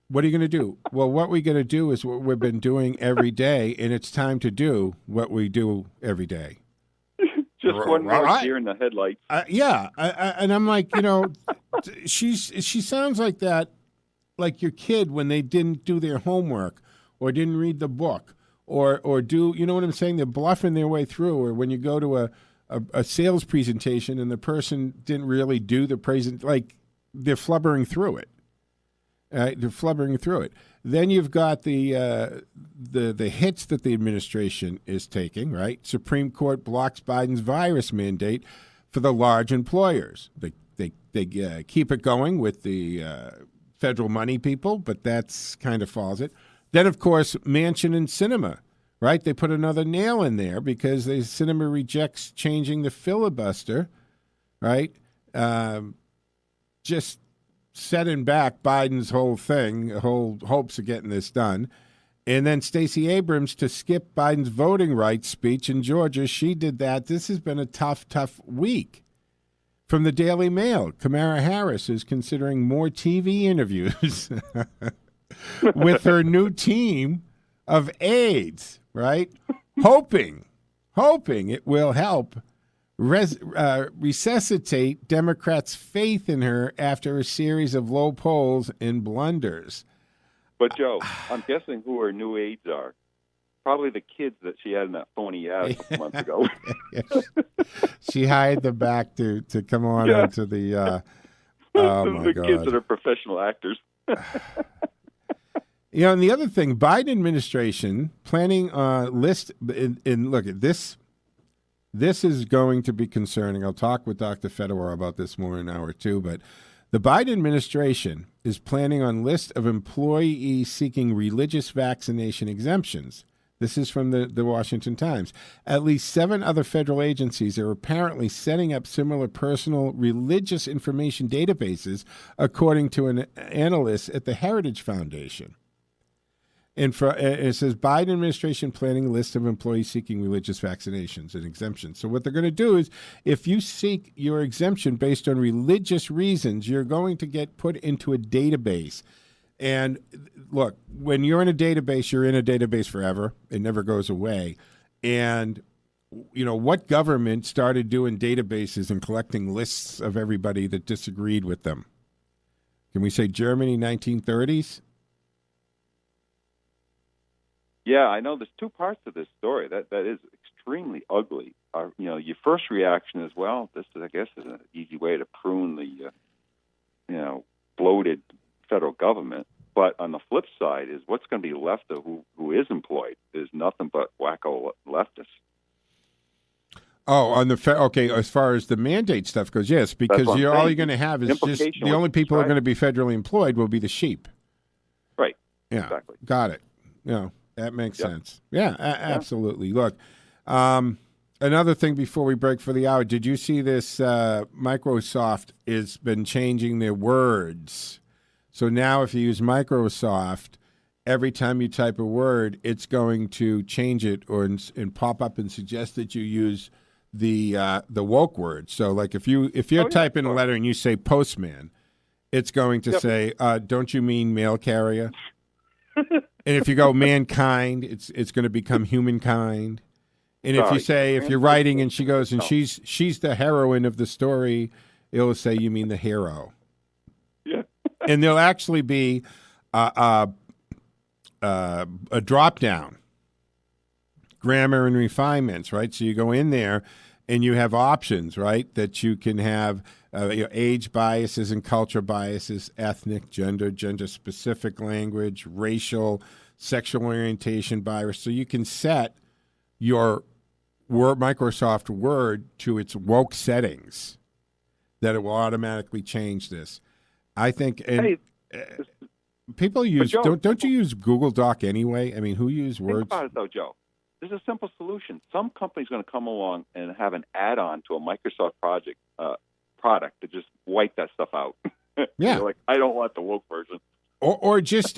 What are you going to do? Well, what we're going to do is what we've been doing every day, and it's time to do what we do every day. Just one more deer in the headlights. And I'm like, she sounds like that, like your kid when they didn't do their homework or didn't read the book or do, you know what I'm saying? They're bluffing their way through. Or when you go to a sales presentation and the person didn't really do the present, like they're flubbering through it. They're flubbering through it. Then you've got the hits that the administration is taking, right? Supreme Court blocks Biden's virus mandate for the large employers. They keep it going with the federal money people, but that's kind of falls it. Then, of course, Manchin and Sinema, right? They put another nail in there because Sinema rejects changing the filibuster, right? Just setting back Biden's whole thing, whole hopes of getting this done. And then Stacey Abrams to skip Biden's voting rights speech in Georgia. She did that. This has been a tough week. From the Daily Mail, Kamala Harris is considering more TV interviews. with her new team of aides, right? Hoping it will help resuscitate Democrats' faith in her after a series of low polls and blunders. But, Joe, I'm guessing who her new aides are. Probably the kids that she had in that phony ad a couple months ago. She hired them back to come on onto the oh my the God. kids that are professional actors. You know, and the other thing, Biden administration planning list, and look at this. This is going to be concerning. I'll talk with Dr. Fedor about this more in an hour or two, but the Biden administration is planning on list of employees seeking religious vaccination exemptions. This is from the Washington Times. At least 7 other federal agencies are apparently setting up similar personal religious information databases, according to an analyst at the Heritage Foundation. And it says Biden administration planning a list of employees seeking religious vaccinations and exemptions. So what they're going to do is, if you seek your exemption based on religious reasons, you're going to get put into a database. And look, when you're in a database, you're in a database forever. It never goes away. And, you know, what government started doing databases and collecting lists of everybody that disagreed with them? Can we say Germany, 1930s? Yeah, I know there's 2 parts to this story. That is extremely ugly. You know, your first reaction is, well, this is, I guess, is an easy way to prune the, bloated federal government. But on the flip side is what's going to be left of who is employed is nothing but wacko leftists. Oh, on okay. As far as the mandate stuff goes, yes, because all you're going to have is just the only people who are going to be federally employed will be the sheep. Right. Yeah. Exactly. Got it. No, that makes sense. Yeah, absolutely. Look, another thing before we break for the hour, did you see this? Microsoft has been changing their words. So now if you use Microsoft, every time you type a word, it's going to change it and pop up and suggest that you use the woke word. So like if you're typing a letter and you say postman, it's going to say, don't you mean mail carrier? And if you go mankind, it's going to become humankind. And if you say, if you're writing and she goes and she's the heroine of the story, it'll say you mean the hero. Yeah. And there'll actually be a drop down, grammar and refinements, right? So you go in there and you have options, right? That you can have age biases and culture biases, ethnic, gender specific language, racial, sexual orientation bias. So you can set your Microsoft Word to its woke settings that it will automatically change this. I think, and people use, Joe, don't you use Google Doc anyway? I mean, who uses Words? Think about it, though, Joe. There's a simple solution. Some company's going to come along and have an add-on to a Microsoft product to just wipe that stuff out. Yeah. Like, I don't want the woke version. Or just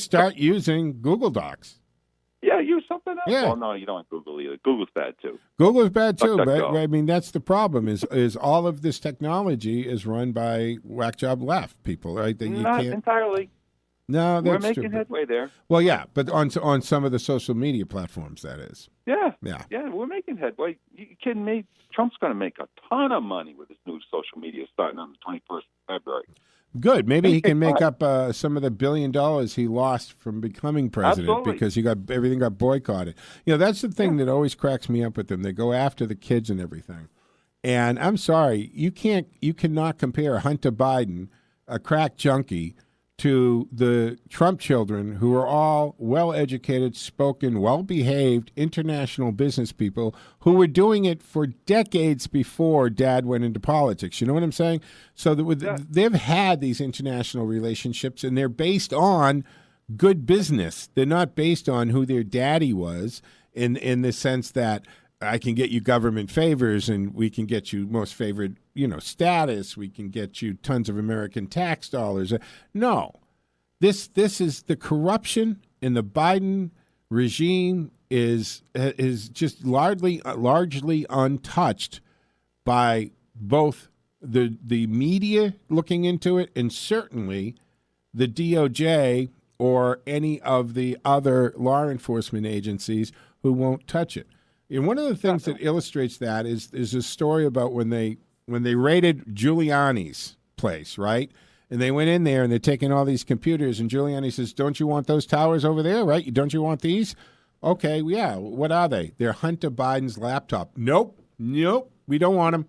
start using Google Docs. Yeah, use something else. Yeah. Well, no, you don't want Google either. Google's bad, too. Google's bad, too. But DuckDuckGo. I mean, that's the problem is all of this technology is run by whack job left people, right? That you Not can't. entirely. No, We're that's making true. headway there. Well, yeah, but on some of the social media platforms, that is. Yeah. Yeah. Yeah, we're making headway. You kidding me? Trump's going to make a ton of money with his new social media starting on the 21st of February. Good. Maybe he can make up some of the $1 billion he lost from becoming president. Absolutely. Because everything got boycotted. You know, that's the thing that always cracks me up with them. They go after the kids and everything. And I'm sorry, you cannot compare Hunter Biden, a crack junkie, to the Trump children, who are all well-educated, spoken, well-behaved international business people who were doing it for decades before Dad went into politics. You know what I'm saying? So they've had these international relationships, and they're based on good business. They're not based on who their daddy was in the sense that I can get you government favors and we can get you most favored, status. We can get you tons of American tax dollars. No, this is the corruption in the Biden regime is just largely untouched by both the media looking into it and certainly the DOJ or any of the other law enforcement agencies who won't touch it. And one of the things that illustrates that is a story about when they raided Giuliani's place, right? And they went in there and they're taking all these computers, and Giuliani says, "Don't you want those towers over there, right? Don't you want these?" "Okay, yeah. What are they?" "They're Hunter Biden's laptop." Nope, we don't want them.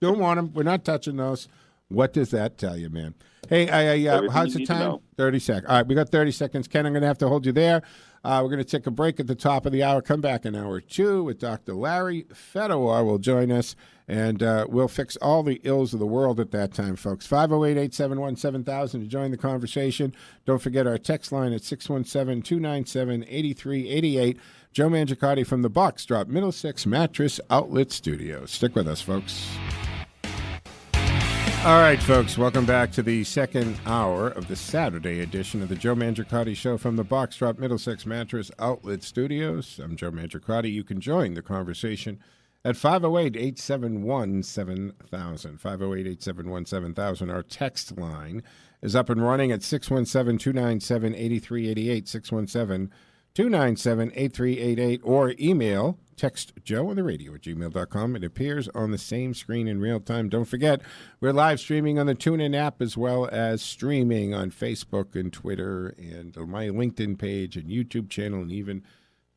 Don't want them. We're not touching those. What does that tell you, man? Hey, how's the time? 30 seconds. All right, we got 30 seconds. Ken, I'm going to have to hold you there. We're going to take a break at the top of the hour. Come back in hour 2 with Dr. Larry Fedor will join us, and we'll fix all the ills of the world at that time, folks. 508-871-7000 to join the conversation. Don't forget our text line at 617-297-8388. Joe Mangiacotti from the Box Drop Middlesex Mattress Outlet Studios. Stick with us, folks. All right, folks, welcome back to the second hour of the Saturday edition of the Joe Mangiacotti Show from the Box Drop Middlesex Mattress Outlet Studios. I'm Joe Mangiacotti. You can join the conversation at 508-871-7000. 508-871-7000. Our text line is up and running at 617-297-8388, 617-297-8388, or email text Joe on the radio at gmail.com. It appears on the same screen in real time. Don't forget, we're live streaming on the TuneIn app as well as streaming on Facebook and Twitter and on my LinkedIn page and YouTube channel and even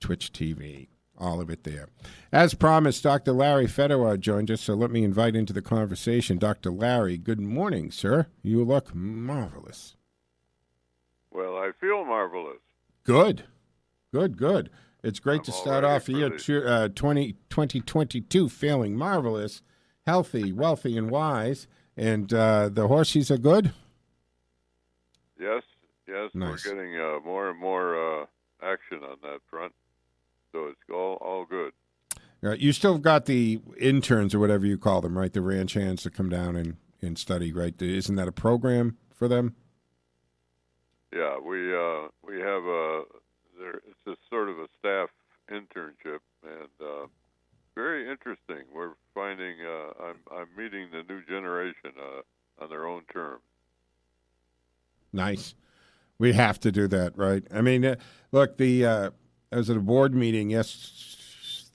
Twitch TV. All of it there. As promised, Dr. Larry Fedor joined us, so let me invite into the conversation. Dr. Larry, good morning, sir. You look marvelous. Well, I feel marvelous. Good. It's great to start off the year 2022 feeling marvelous, healthy, wealthy, and wise. And the horses are good? Yes. Nice. We're getting more and more action on that front. So it's all good. You still got the interns or whatever you call them, right? The ranch hands to come down and study, right? Isn't that a program for them? Yeah, we have it's a sort of a staff internship, and very interesting. We're finding I'm meeting the new generation on their own terms. Nice. We have to do that, right? I mean, look, I was at a board meeting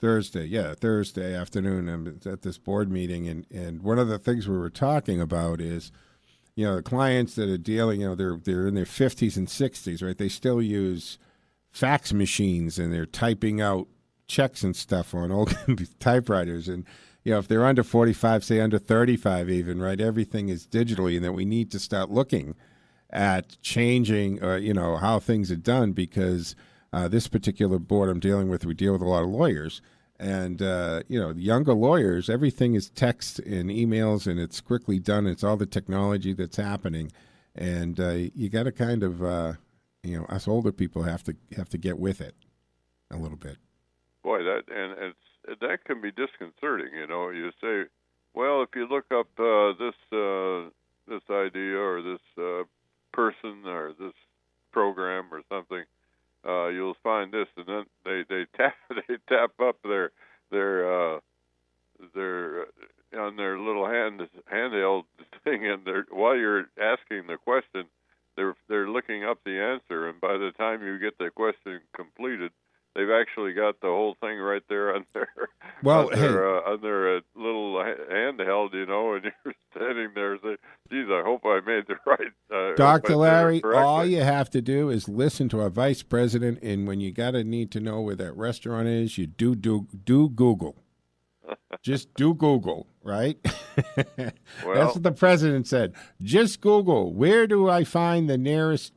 Thursday afternoon. I'm at this board meeting, and one of the things we were talking about is, the clients that are dealing, they're in their 50s and 60s, right? They still use fax machines, and they're typing out checks and stuff on old typewriters. And, if they're under 45, say under 35 even, right, everything is digitally, and that we need to start looking at changing, how things are done, because this particular board I'm dealing with, we deal with a lot of lawyers. And, the younger lawyers, everything is text and emails, and it's quickly done. It's all the technology that's happening. And you got to kind of, us older people have to get with it a little bit. Boy, that can be disconcerting. You say, well, if you look up this idea or this person or this program or something, you'll find this, and then they tap up their on their little handheld thing, and while you're asking the question, they're looking up the answer, and by the time you get the question completed, they've actually got the whole thing right there on their on their little handheld, and you're standing there saying, "Geez, I hope I made the right." Dr. Larry, all you have to do is listen to our vice president, and when you need to know where that restaurant is, you do Google. Just do Google, right? Well, that's what the president said. Just Google. Where do I find the nearest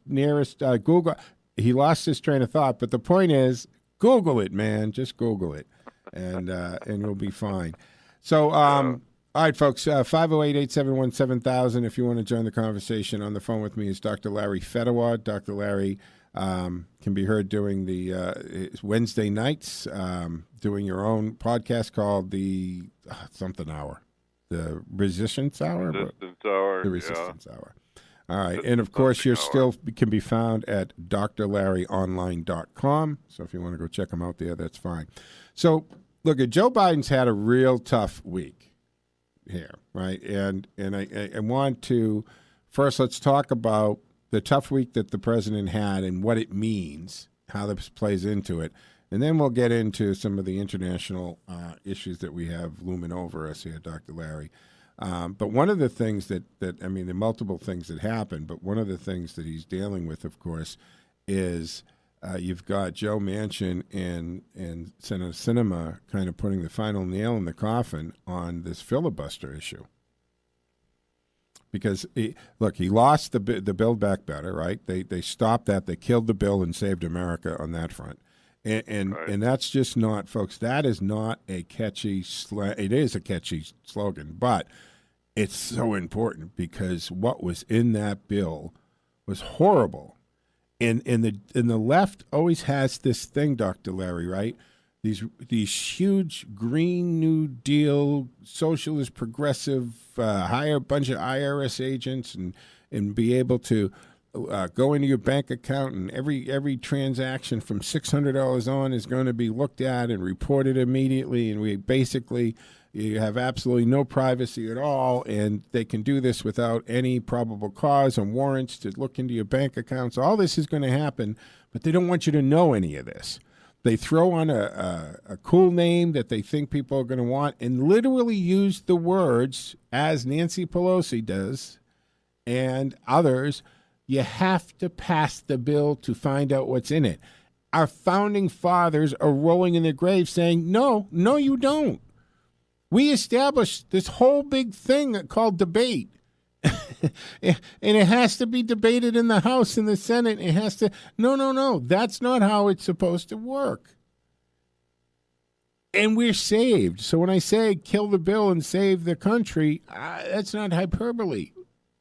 Google? He lost his train of thought, but the point is, Google it, man. Just Google it, and you'll be fine. So, all right, folks, 508-871-7000 if you want to join the conversation. On the phone with me is Dr. Larry Fedor. Dr. Larry can be heard doing the Wednesday nights, doing your own podcast called the something hour, the Resistance Hour? The Resistance Hour. All right, and of course, you're still can be found at drlarryonline.com. So if you want to go check them out there, that's fine. So look, Joe Biden's had a real tough week here, right? And I want to first let's talk about the tough week that the president had and what it means, how this plays into it. And then we'll get into some of the international issues that we have looming over us here, Dr. Larry. But one of the things that I mean, there are multiple things that happen, but one of the things that he's dealing with, of course, is you've got Joe Manchin and Senator Sinema kind of putting the final nail in the coffin on this filibuster issue. Because, he lost the Build Back Better, right? They stopped that. They killed the bill and saved America on that front. And that's just not, folks, that is not a catchy it is a catchy slogan, but it's so important because what was in that bill was horrible. And the left always has this thing, Dr. Larry, right? These huge Green New Deal, socialist, progressive, hire a bunch of IRS agents and be able to go into your bank account, and every transaction from $600 on is going to be looked at and reported immediately, and you have absolutely no privacy at all, and they can do this without any probable cause and warrants to look into your bank accounts. All this is going to happen, but they don't want you to know any of this. They throw on a cool name that they think people are going to want and literally use the words, as Nancy Pelosi does and others, you have to pass the bill to find out what's in it. Our founding fathers are rolling in their graves saying, no, you don't. We established this whole big thing called debate. And it has to be debated in the House and the Senate. It has to. No. That's not how it's supposed to work. And we're saved. So when I say kill the bill and save the country, that's not hyperbole.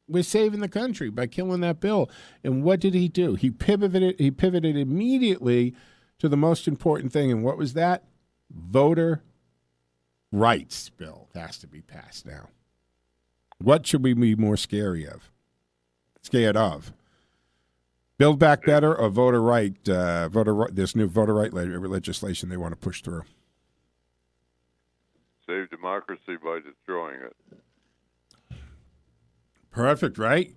We're saving the country by killing that bill. And what did he do? He pivoted immediately to the most important thing. And what was that? Voter rights bill has to be passed now. What should we be more scared of? Build Back Better or this new voter right legislation they want to push through? Save democracy by destroying it. Perfect, right?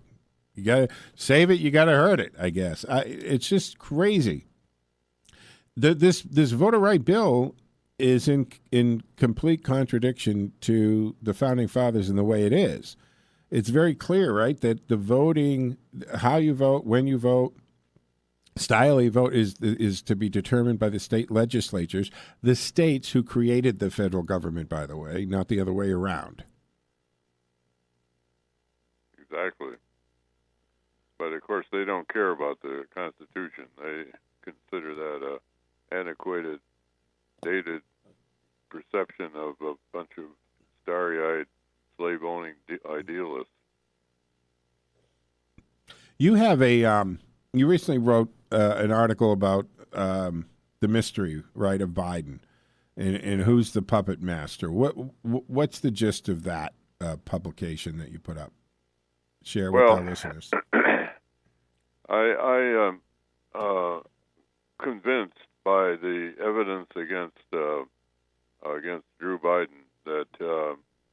You got to save it, you got to hurt it, I guess. It's just crazy. This voter right bill is in complete contradiction to the founding fathers in the way it is. It's very clear, right, that the voting, how you vote, when you vote, style you vote is to be determined by the state legislatures, the states who created the federal government, by the way, not the other way around. Exactly. But, of course, they don't care about the Constitution. They consider that a antiquated, dated perception of a bunch of starry-eyed, slave-owning idealists. You have you recently wrote an article about the mystery, right, of Biden and who's the puppet master. What's the gist of that publication that you put up? Share with our listeners. I am convinced by the evidence against Drew Biden that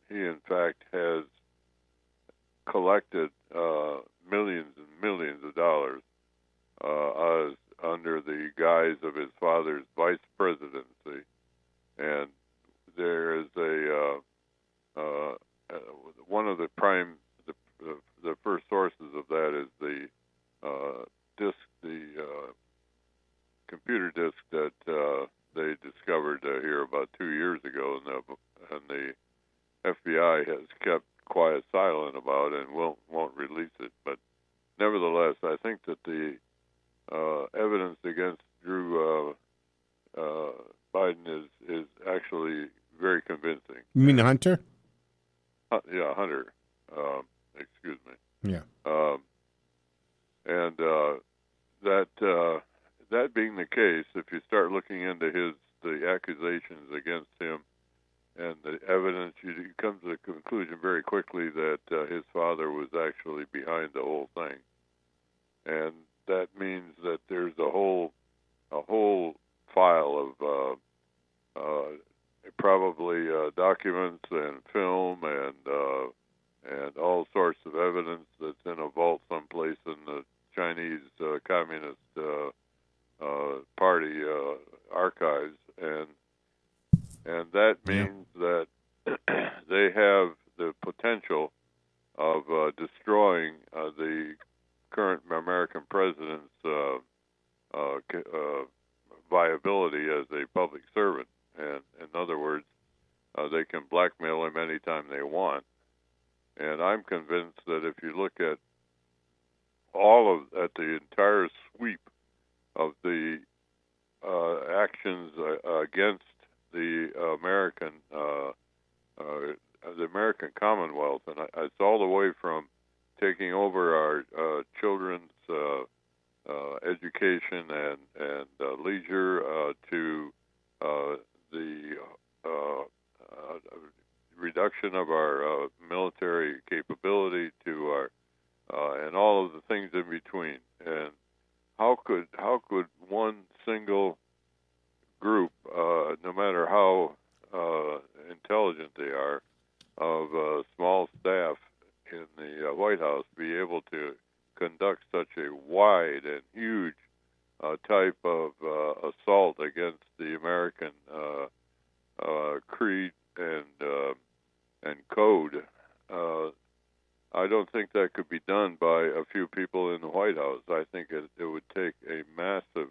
he, in fact, has collected millions and millions of dollars under the guise of his father's vice presidency, and there is one of the the first sources of that is the computer disk that they discovered here about 2 years ago, and the FBI has kept quiet silent about and won't release it. But nevertheless, I think that the evidence against Drew Biden is actually very convincing. You mean Hunter? Yeah, Hunter. Excuse me. Yeah. And that being the case, if you start looking into the accusations against him and the evidence, you come to the conclusion very quickly that his father was actually behind the whole thing, and that means that there's a whole file of probably documents and film and all sorts of evidence that's in a vault someplace in the Chinese Communist Party archives, and that means that they have the potential of destroying the current American president's viability as a public servant. And in other words, they can blackmail him anytime they want. And I'm convinced that if you look at the entire sweep of the actions against the American Commonwealth, and it's all the way from taking over our children's education and leisure to the reduction of our military capability to our and all of the things in between. And how could one single group, no matter how intelligent they are, of a small staff in the White House, be able to conduct such a wide and huge type of assault against the American creed and code? I don't think that could be done by a few people in the White House. I think it would take a massive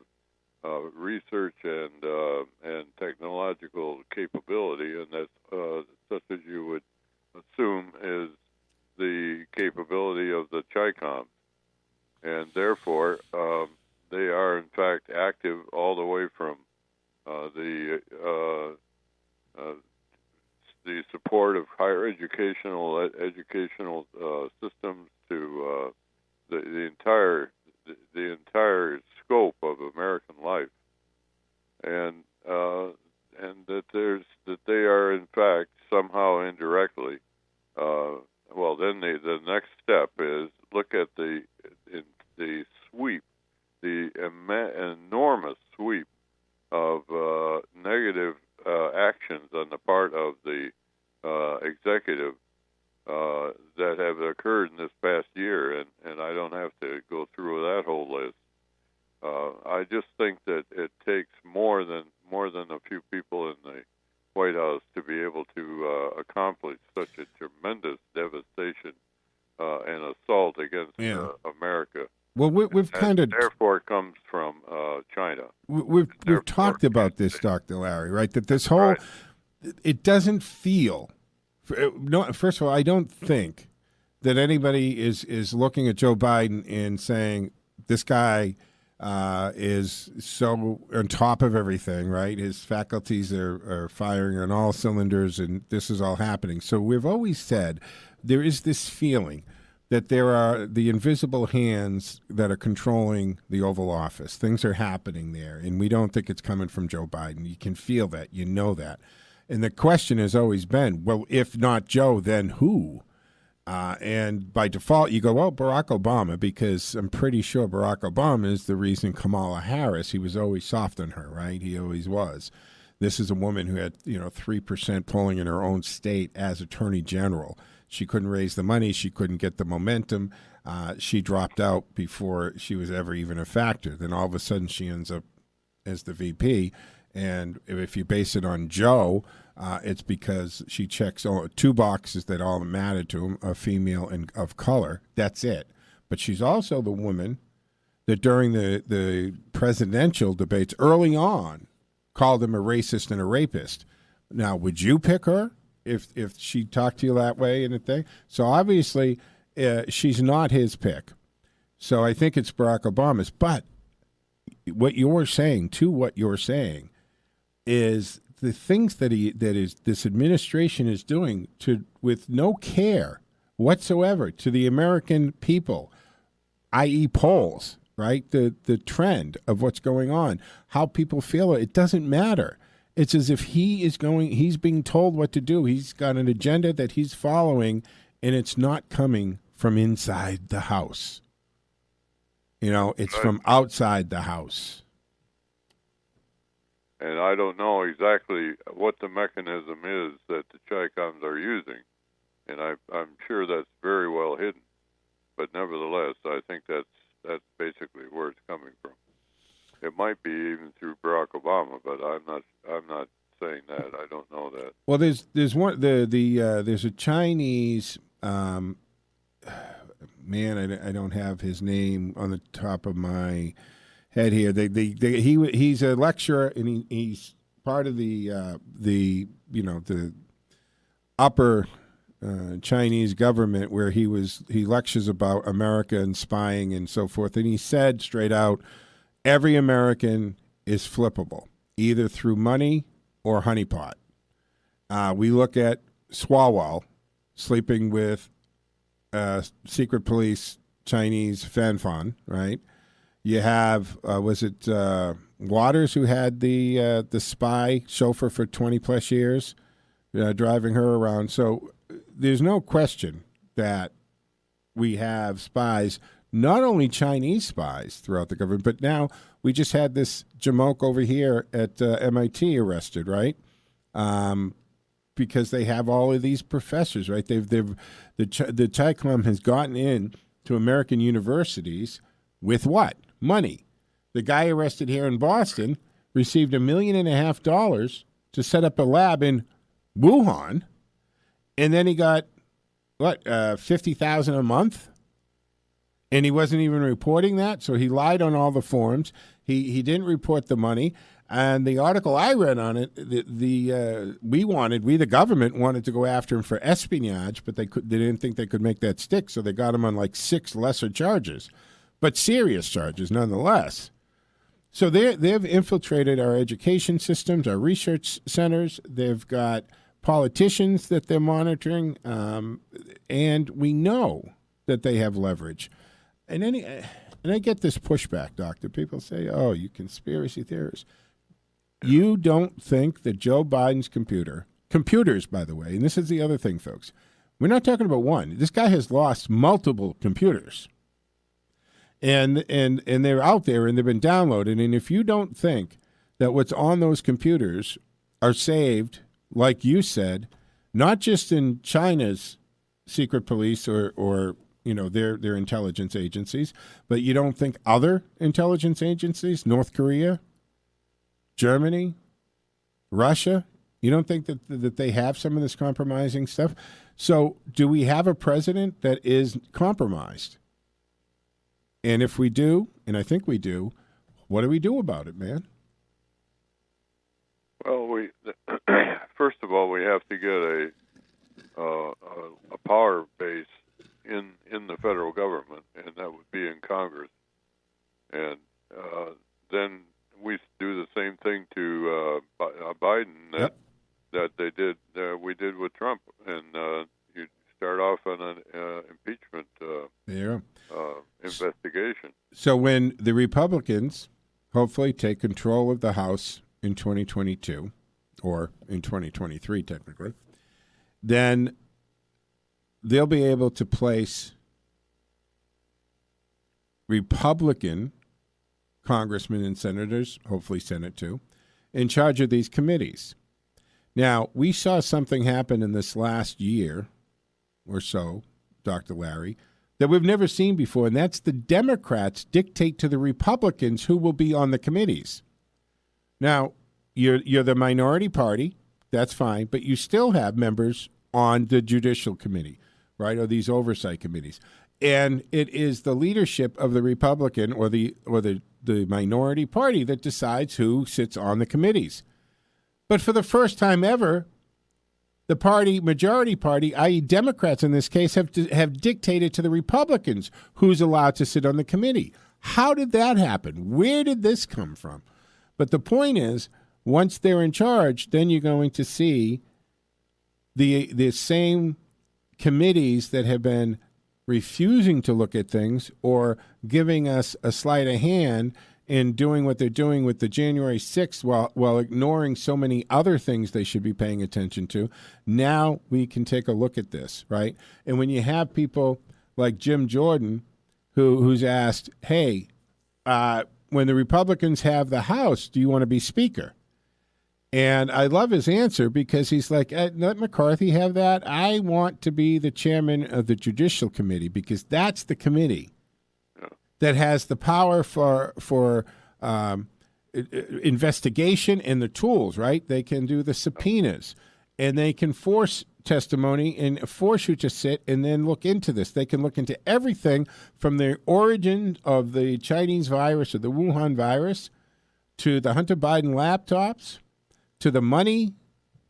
research and technological capability, and that's such as you would assume is the capability of the Chi-Coms. And therefore, they are in fact active all the way from the support of higher educational systems to the entire scope of American life, and that they are in fact somehow indirectly. Well, then the next step is look at the sweep, the enormous sweep of negative actions on the part of the executive that have occurred in this past year, and I don't have to go through that whole list. I just think that it takes more than a few people in the White House to be able to accomplish such a tremendous devastation and assault against America. Well, we've kind of therefore it comes from China. We've talked about this, Dr. Larry, right? That this whole it doesn't feel. No, first of all, I don't think that anybody is looking at Joe Biden and saying this guy is so on top of everything, right? His faculties are firing on all cylinders, and this is all happening. So we've always said there is this feeling that there are the invisible hands that are controlling the Oval Office. Things are happening there, and we don't think it's coming from Joe Biden. You can feel that. You know that. And the question has always been, well, if not Joe, then who? And by default, you go, well, Barack Obama, because I'm pretty sure Barack Obama is the reason Kamala Harris, he was always soft on her, right? He always was. This is a woman who had, 3% polling in her own state as Attorney General. She couldn't raise the money. She couldn't get the momentum. She dropped out before she was ever even a factor. Then all of a sudden she ends up as the VP. And if you base it on Joe, it's because she checks two boxes that all matter to him, a female and of color. That's it. But she's also the woman that during the presidential debates early on called him a racist and a rapist. Now, would you pick her if she talked to you that way and a thing? So obviously she's not his pick. So I think it's Barack Obama's. But what you're saying is the things that this administration is doing with no care whatsoever to the American people, i.e. polls, right? The trend of what's going on, how people feel, it doesn't matter. It's as if he's being told what to do. He's got an agenda that he's following, and it's not coming from inside the house. It's from outside the house. And I don't know exactly what the mechanism is that the Chi-Coms are using, and I'm sure that's very well hidden. But nevertheless, I think that's That's basically where it's coming from. It might be even through Barack Obama, but I'm not saying that. I don't know that. Well, there's there's a Chinese man. I don't have his name on the top of my head here. He's a lecturer, and he's part of the upper Chinese government, where he lectures about America and spying and so forth. And he said straight out, every American is flippable, either through money or honeypot. We look at Swalwell sleeping with secret police Chinese Fanfan, right? You have was it Waters, who had the spy chauffeur for 20 plus years, driving her around. So there's no question that we have spies, not only Chinese spies throughout the government, but now we just had this jamoke over here at MIT arrested, right? Because they have all of these professors, right? The CHICOM has gotten in to American universities with what? Money. The guy arrested here in Boston received $1.5 million to set up a lab in Wuhan, and then he got what, $50,000 a month, and he wasn't even reporting that. So he lied on all the forms. He didn't report the money. And the article I read on it, we, the government, wanted to go after him for espionage, but they didn't think they could make that stick, so they got him on like 6 lesser charges, but serious charges nonetheless. So they've infiltrated our education systems, our research centers. They've got politicians that they're monitoring, and we know that they have leverage. And I get this pushback, Doctor. People say, "Oh, you conspiracy theorists." You don't think that Joe Biden's computers, by the way, and this is the other thing, folks, we're not talking about one. This guy has lost multiple computers. And they're out there and they've been downloaded. And if you don't think that what's on those computers are saved, like you said, not just in China's secret police or their intelligence agencies, but you don't think other intelligence agencies, North Korea, Germany, Russia, you don't think that they have some of this compromising stuff? So do we have a president that is compromised? And if we do, and I think we do, what do we do about it, man? Well, first of all, we have to get a power base in the federal government, and that would be in Congress. And then we do the same thing to Biden that they did. We did with Trump, and you start off on an impeachment investigation. So when the Republicans hopefully take control of the House in 2022, or in 2023 technically, then they'll be able to place Republican congressmen and senators, hopefully Senate too, in charge of these committees. Now, we saw something happen in this last year or so, Dr. Larry, that we've never seen before, and that's the Democrats dictate to the Republicans who will be on the committees. Now, you're the minority party, that's fine, but you still have members on the Judicial Committee, right, or these oversight committees. And it is the leadership of the Republican or the minority party that decides who sits on the committees. But for the first time ever, the majority party, i.e. Democrats in this case, have dictated to the Republicans who's allowed to sit on the committee. How did that happen? Where did this come from? But the point is, once they're in charge, then you're going to see the same committees that have been refusing to look at things or giving us a sleight of hand in doing what they're doing with the January 6th while ignoring so many other things they should be paying attention to. Now we can take a look at this, right? And when you have people like Jim Jordan who's asked, hey, when the Republicans have the House, do you want to be Speaker? And I love his answer because he's like, let McCarthy have that. I want to be the chairman of the Judicial Committee because that's the committee that has the power for investigation and the tools, right? They can do the subpoenas, and they can force testimony and force you to sit and then look into this. They can look into everything from the origin of the Chinese virus or the Wuhan virus to the Hunter Biden laptops to the money,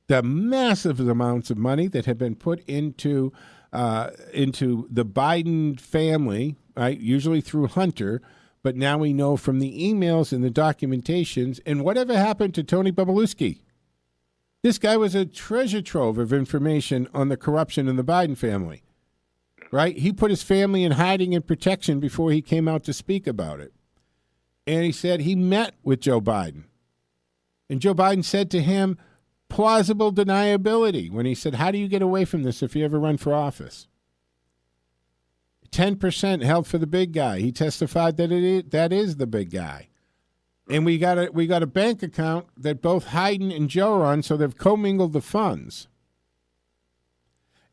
the massive amounts of money that have been put into the Biden family, right? Usually through Hunter, but now we know from the emails and the documentations. And whatever happened to Tony Bobulinski? This guy was a treasure trove of information on the corruption in the Biden family, right? He put his family in hiding and protection before he came out to speak about it. And he said he met with Joe Biden. And Joe Biden said to him, plausible deniability, when he said, how do you get away from this if you ever run for office? 10% held for the big guy. He testified that that is the big guy. And we got a bank account that both Hayden and Joe are on, so they've commingled the funds.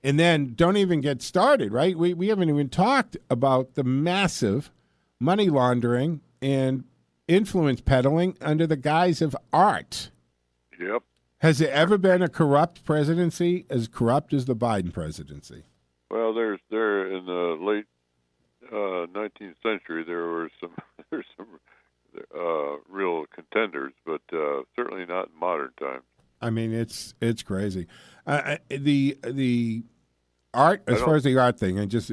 And then don't even get started, right? We haven't even talked about the massive money laundering and influence peddling under the guise of art. Yep. Has there ever been a corrupt presidency as corrupt as the Biden presidency? Well, there in the late 19th century there's some real contenders, but certainly not in modern times. I mean, it's crazy. The art, as far as the art thing, I just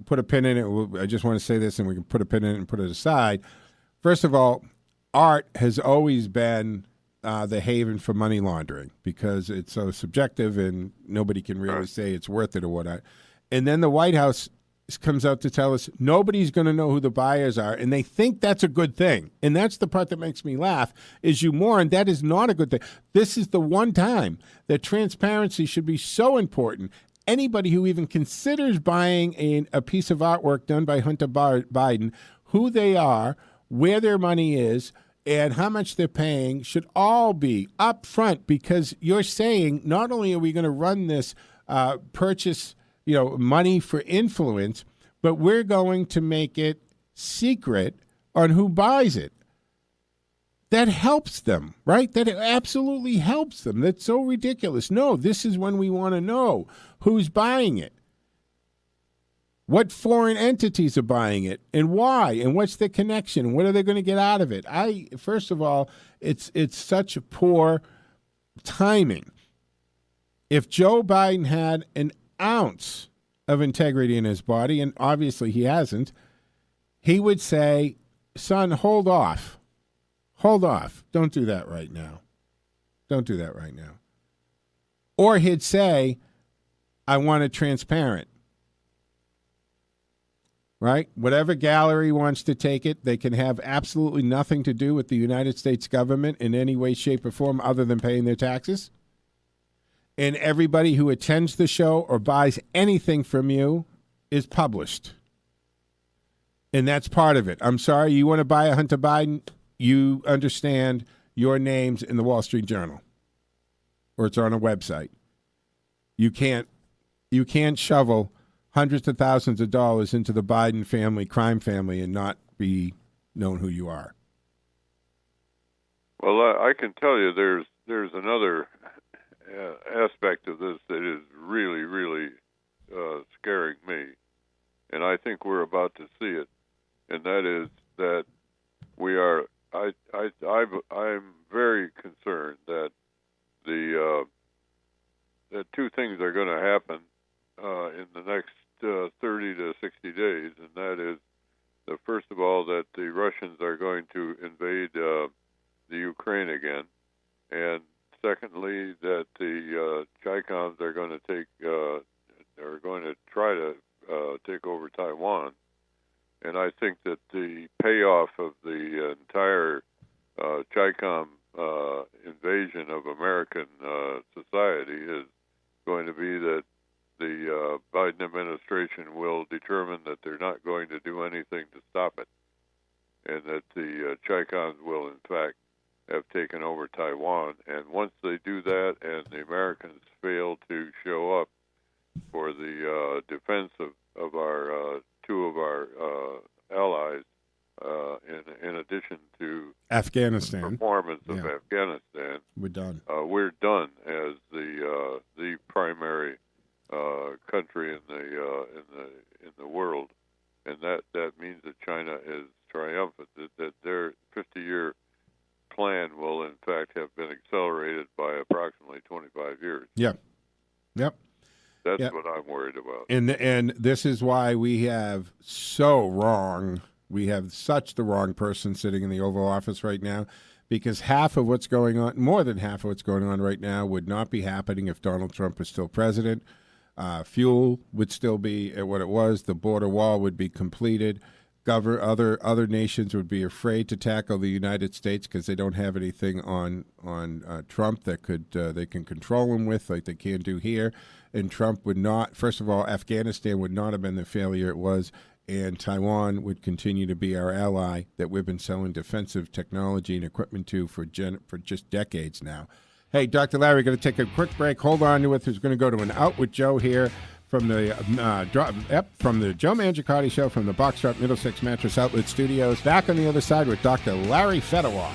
put a pin in it. I just want to say this, and we can put a pin in it and put it aside. First of all, art has always been the haven for money laundering because it's so subjective and nobody can really say it's worth it or what. And then the White House comes out to tell us nobody's going to know who the buyers are, and they think that's a good thing. And that's the part that makes me laugh, is you moron, that is not a good thing. This is the one time that transparency should be so important. Anybody who even considers buying a piece of artwork done by Hunter Biden, who they are, where their money is, and how much they're paying should all be up front, because you're saying not only are we going to run this purchase, money for influence, but we're going to make it secret on who buys it. That helps them, right? That absolutely helps them. That's so ridiculous. No, this is when we want to know who's buying it, what foreign entities are buying it, and why, and what's the connection, what are they going to get out of it? First of all, it's such poor timing. If Joe Biden had an ounce of integrity in his body, and obviously he hasn't, he would say, son, hold off. Hold off. Don't do that right now. Don't do that right now. Or he'd say, I want it transparent. Right? Whatever gallery wants to take it, they can have absolutely nothing to do with the United States government in any way, shape, or form other than paying their taxes. And everybody who attends the show or buys anything from you is published. And that's part of it. I'm sorry, you want to buy a Hunter Biden, you understand your name's in the Wall Street Journal or it's on a website. You can't shovel hundreds of thousands of dollars into the Biden family, crime family, and not be known who you are. Well, I can tell you there's another aspect of this that is really, really scaring me, and I think we're about to see it, and that is that we are. I'm very concerned that that two things are going to happen in the next 30 to 60 days, and that is, first of all, that the Russians are going to invade the Ukraine again, and secondly, that the Chicons are going to try to take over Taiwan. And I think that the payoff of the entire Chicom invasion of American society is going to be that the Biden administration will determine that they're not going to do anything to stop it, and that the Chicons will, in fact, have taken over Taiwan. And once they do that and the Americans fail to show up for the defense of our two of our allies, in addition to Afghanistan. performance of Afghanistan. We're done. We're done as the primary country in the world, and that means that China is triumphant. That their 50-year plan will in fact have been accelerated by approximately 25 years. Yep. That's what I'm worried about. And this is why we have so wrong. We have such the wrong person sitting in the Oval Office right now, because half of what's going on, more than half of what's going on right now, would not be happening if Donald Trump was still president. Fuel would still be at what it was. The border wall would be completed. Other nations would be afraid to tackle the United States because they don't have anything on Trump that they can control him with, like they can do here. And Trump would not. First of all, Afghanistan would not have been the failure it was, and Taiwan would continue to be our ally that we've been selling defensive technology and equipment to for just decades now. Hey, Dr. Larry, going to take a quick break. Hold on to it. Who's going to go to an Out with Joe here from the Joe Mangiacotti Show from the Boxtrop Middlesex Mattress Outlet Studios. Back on the other side with Dr. Larry Fedor.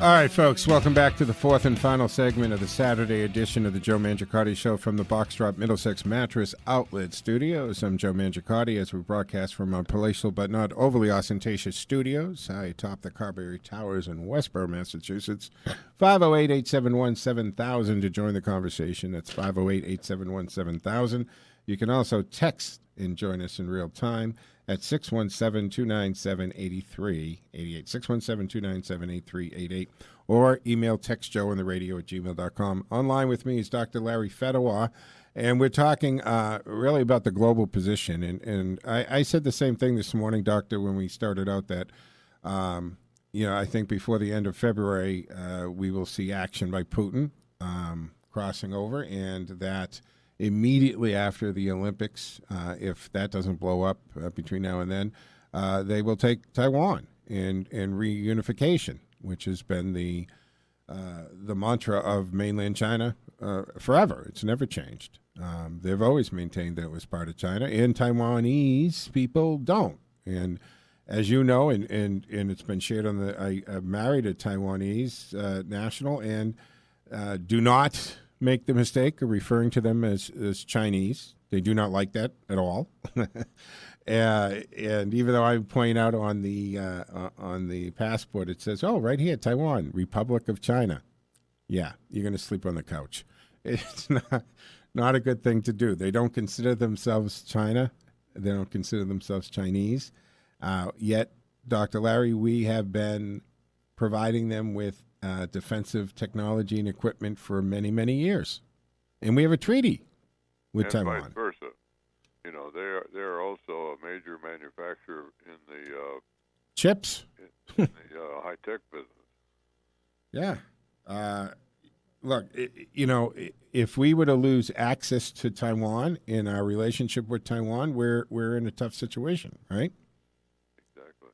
All right, folks, welcome back to the fourth and final segment of the Saturday edition of the Joe Mangiacotti Show from the Boxtrop Middlesex Mattress Outlet Studios. I'm Joe Mangiacotti as we broadcast from our palatial but not overly ostentatious studios high atop the Carberry Towers in Westborough, Massachusetts. 508-871-7000 to join the conversation. That's 508-871-7000. You can also text and join us in real time at 617-297-8388, 617-297-8388, or email textjoeintheradio@gmail.com. Online with me is Dr. Larry Fedor, and we're talking really about the global position. And I said the same thing this morning, Doctor, when we started out that, I think before the end of February, we will see action by Putin crossing over, and that immediately after the Olympics, if that doesn't blow up between now and then, they will take Taiwan and reunification, which has been the mantra of mainland China forever. It's never changed. They've always maintained that it was part of China, and Taiwanese people don't. And as you know, and it's been shared on I married a Taiwanese national, and do not make the mistake of referring to them as Chinese. They do not like that at all. And even though I point out on the passport, it says, "Oh, right here, Taiwan, Republic of China." Yeah, you're going to sleep on the couch. It's not a good thing to do. They don't consider themselves China. They don't consider themselves Chinese. Yet, Dr. Larry, we have been providing them with defensive technology and equipment for many, many years, and we have a treaty with Taiwan. Vice versa. They're also a major manufacturer in the chips, in the high tech business. Yeah. Look, if we were to lose access to Taiwan in our relationship with Taiwan, we're in a tough situation, right? Exactly.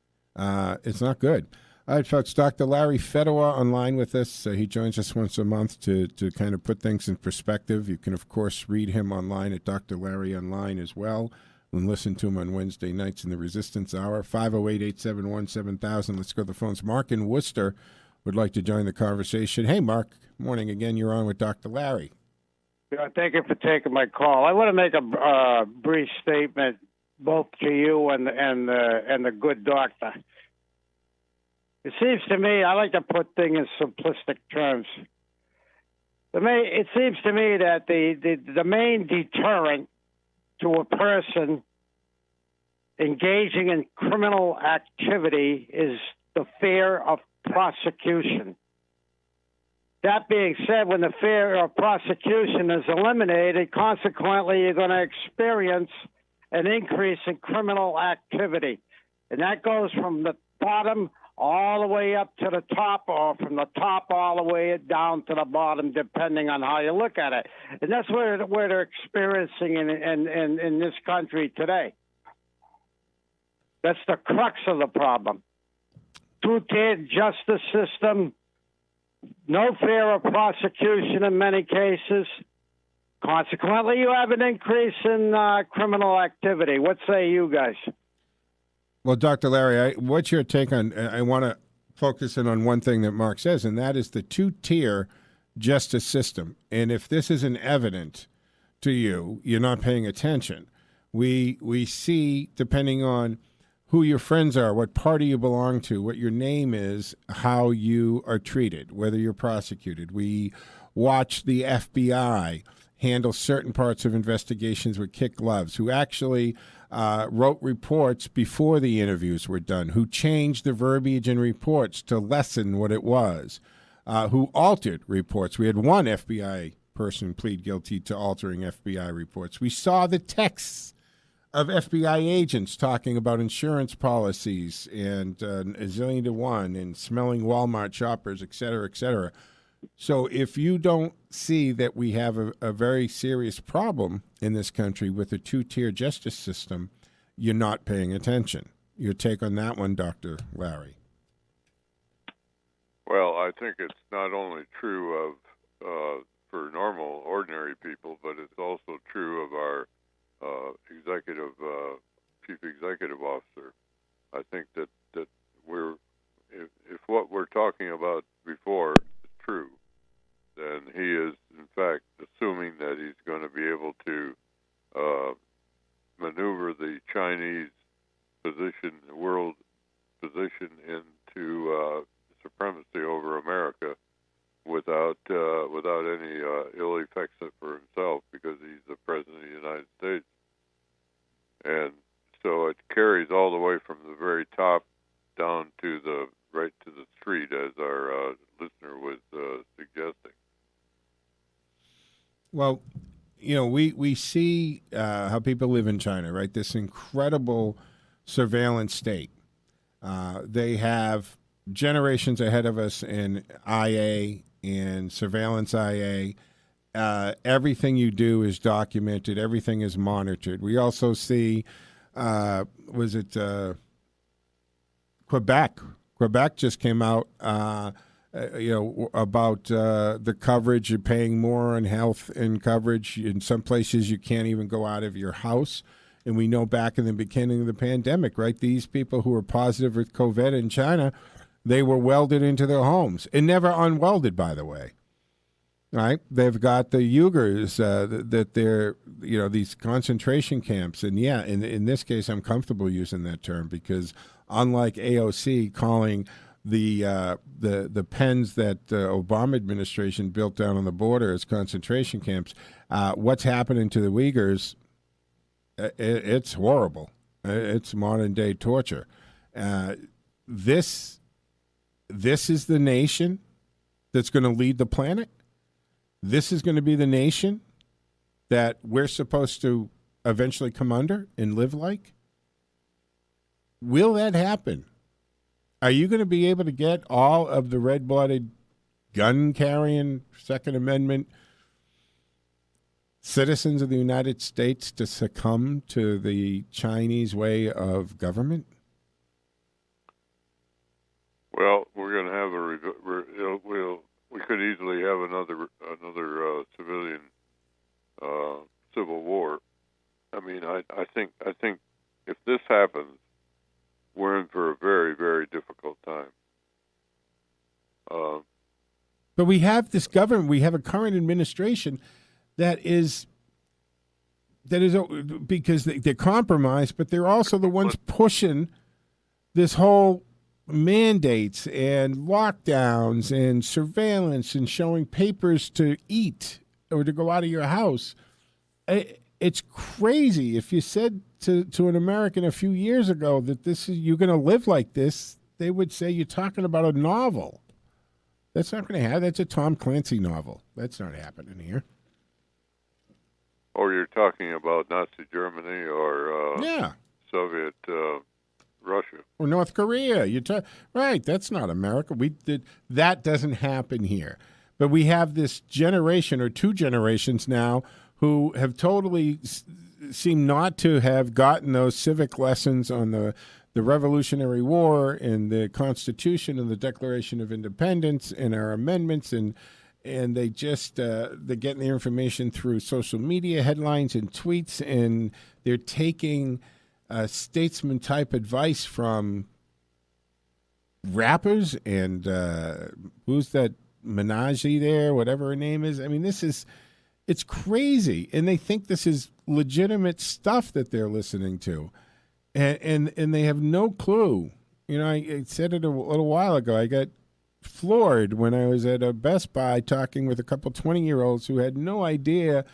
It's not good. All right, folks, Dr. Larry Fedor online with us. He joins us once a month to kind of put things in perspective. You can, of course, read him online at Dr. Larry Online as well, and listen to him on Wednesday nights in the Resistance Hour, 508-871-7000. Let's go to the phones. Mark in Worcester would like to join the conversation. Hey, Mark. Morning again. You're on with Dr. Larry. Yeah, thank you for taking my call. I want to make a brief statement, both to you and the good doctor. It seems to me, I like to put things in simplistic terms. It seems to me that the main deterrent to a person engaging in criminal activity is the fear of prosecution. That being said, when the fear of prosecution is eliminated, consequently, you're going to experience an increase in criminal activity. And that goes from the bottom all the way up to the top, or from the top all the way down to the bottom, depending on how you look at it. And that's what they're experiencing in this country today. That's the crux of the problem. Two-tiered justice system, no fear of prosecution in many cases, Consequently, you have an increase in criminal activity. What say you guys? Well, Dr. Larry, what's your take on? I want to focus in on one thing that Mark says, and that is the two-tier justice system. And if this isn't evident to you, you're not paying attention. We see, depending on who your friends are, what party you belong to, what your name is, how you are treated, whether you're prosecuted. We watch the FBI handle certain parts of investigations with kid gloves, who actually wrote reports before the interviews were done, who changed the verbiage in reports to lessen what it was, who altered reports. We had one FBI person plead guilty to altering FBI reports. We saw the texts of FBI agents talking about insurance policies and a zillion to one and smelling Walmart shoppers, et cetera, et cetera. So if you don't see that we have a very serious problem in this country with a two-tier justice system, you're not paying attention. Your take on that one, Dr. Larry? Well, I think it's not only true of for normal, ordinary people, but it's also true of our chief executive officer. I think that we're if what we're talking about before is true, then he is in fact assuming that he's going to be able to maneuver the Chinese position, the world position, into supremacy over America without any ill effects for himself, because he's the president of the United States. And so it carries all the way from the very top down to the right to the street, as our listener was suggesting. Well, you know, we see how people live in China, right? This incredible surveillance state. They have generations ahead of us in IA and surveillance IA. Everything you do is documented. Everything is monitored. We also see, Quebec? Quebec just came out, about the coverage. You're paying more on health and coverage. In some places, you can't even go out of your house. And we know back in the beginning of the pandemic, right, these people who were positive with COVID in China, they were welded into their homes, and never unwelded, by the way. Right? They've got the Uyghurs that they're, these concentration camps. And yeah, in this case, I'm comfortable using that term, because unlike AOC calling the pens that the Obama administration built down on the border as concentration camps, what's happening to the Uyghurs, it's horrible. It's modern day torture. This is the nation that's going to lead the planet. This is going to be the nation that we're supposed to eventually come under and live like. Will that happen? Are you going to be able to get all of the red-blooded, gun-carrying, Second Amendment citizens of the United States to succumb to the Chinese way of government? Well, we're going to have we could easily have another civilian civil war. I mean, I think if this happens, we're in for a very, very difficult time. But we have this government. We have a current administration that is because they're compromised, but they're also the ones pushing this whole mandates and lockdowns and surveillance and showing papers to eat or to go out of your house. It's crazy. If you said to an American a few years ago that you're going to live like this, they would say you're talking about a novel. That's not going to happen. That's a Tom Clancy novel. That's not happening here. Or you're talking about Nazi Germany or Soviet Russia or North Korea. Right? That's not America. That doesn't happen here. But we have this generation or two generations now who have totally seem not to have gotten those civic lessons on the Revolutionary War and the Constitution and the Declaration of Independence and our amendments and and they just they're getting their information through social media headlines and tweets, and they're taking statesman type advice from rappers and who's that Minaj there, whatever her name is. I mean, it's crazy, and they think this is legitimate stuff that they're listening to, and they have no clue. You know, I said it a little while ago. I got floored when I was at a Best Buy talking with a couple 20-year-olds who had no idea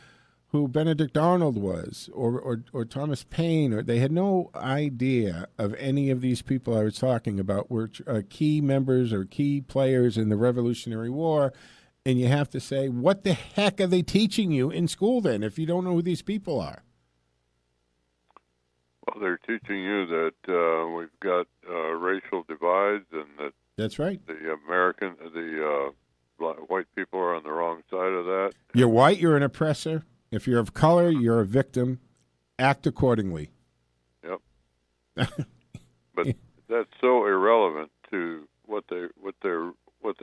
who Benedict Arnold was or Thomas Paine, or they had no idea of any of these people I was talking about were key members or key players in the Revolutionary War. And you have to say, what the heck are they teaching you in school then if you don't know who these people are? Well, they're teaching you that we've got racial divides, and that that's right. The white people are on the wrong side of that. You're white, you're an oppressor. If you're of color, you're a victim. Act accordingly. Yep. But that's so irrelevant to what they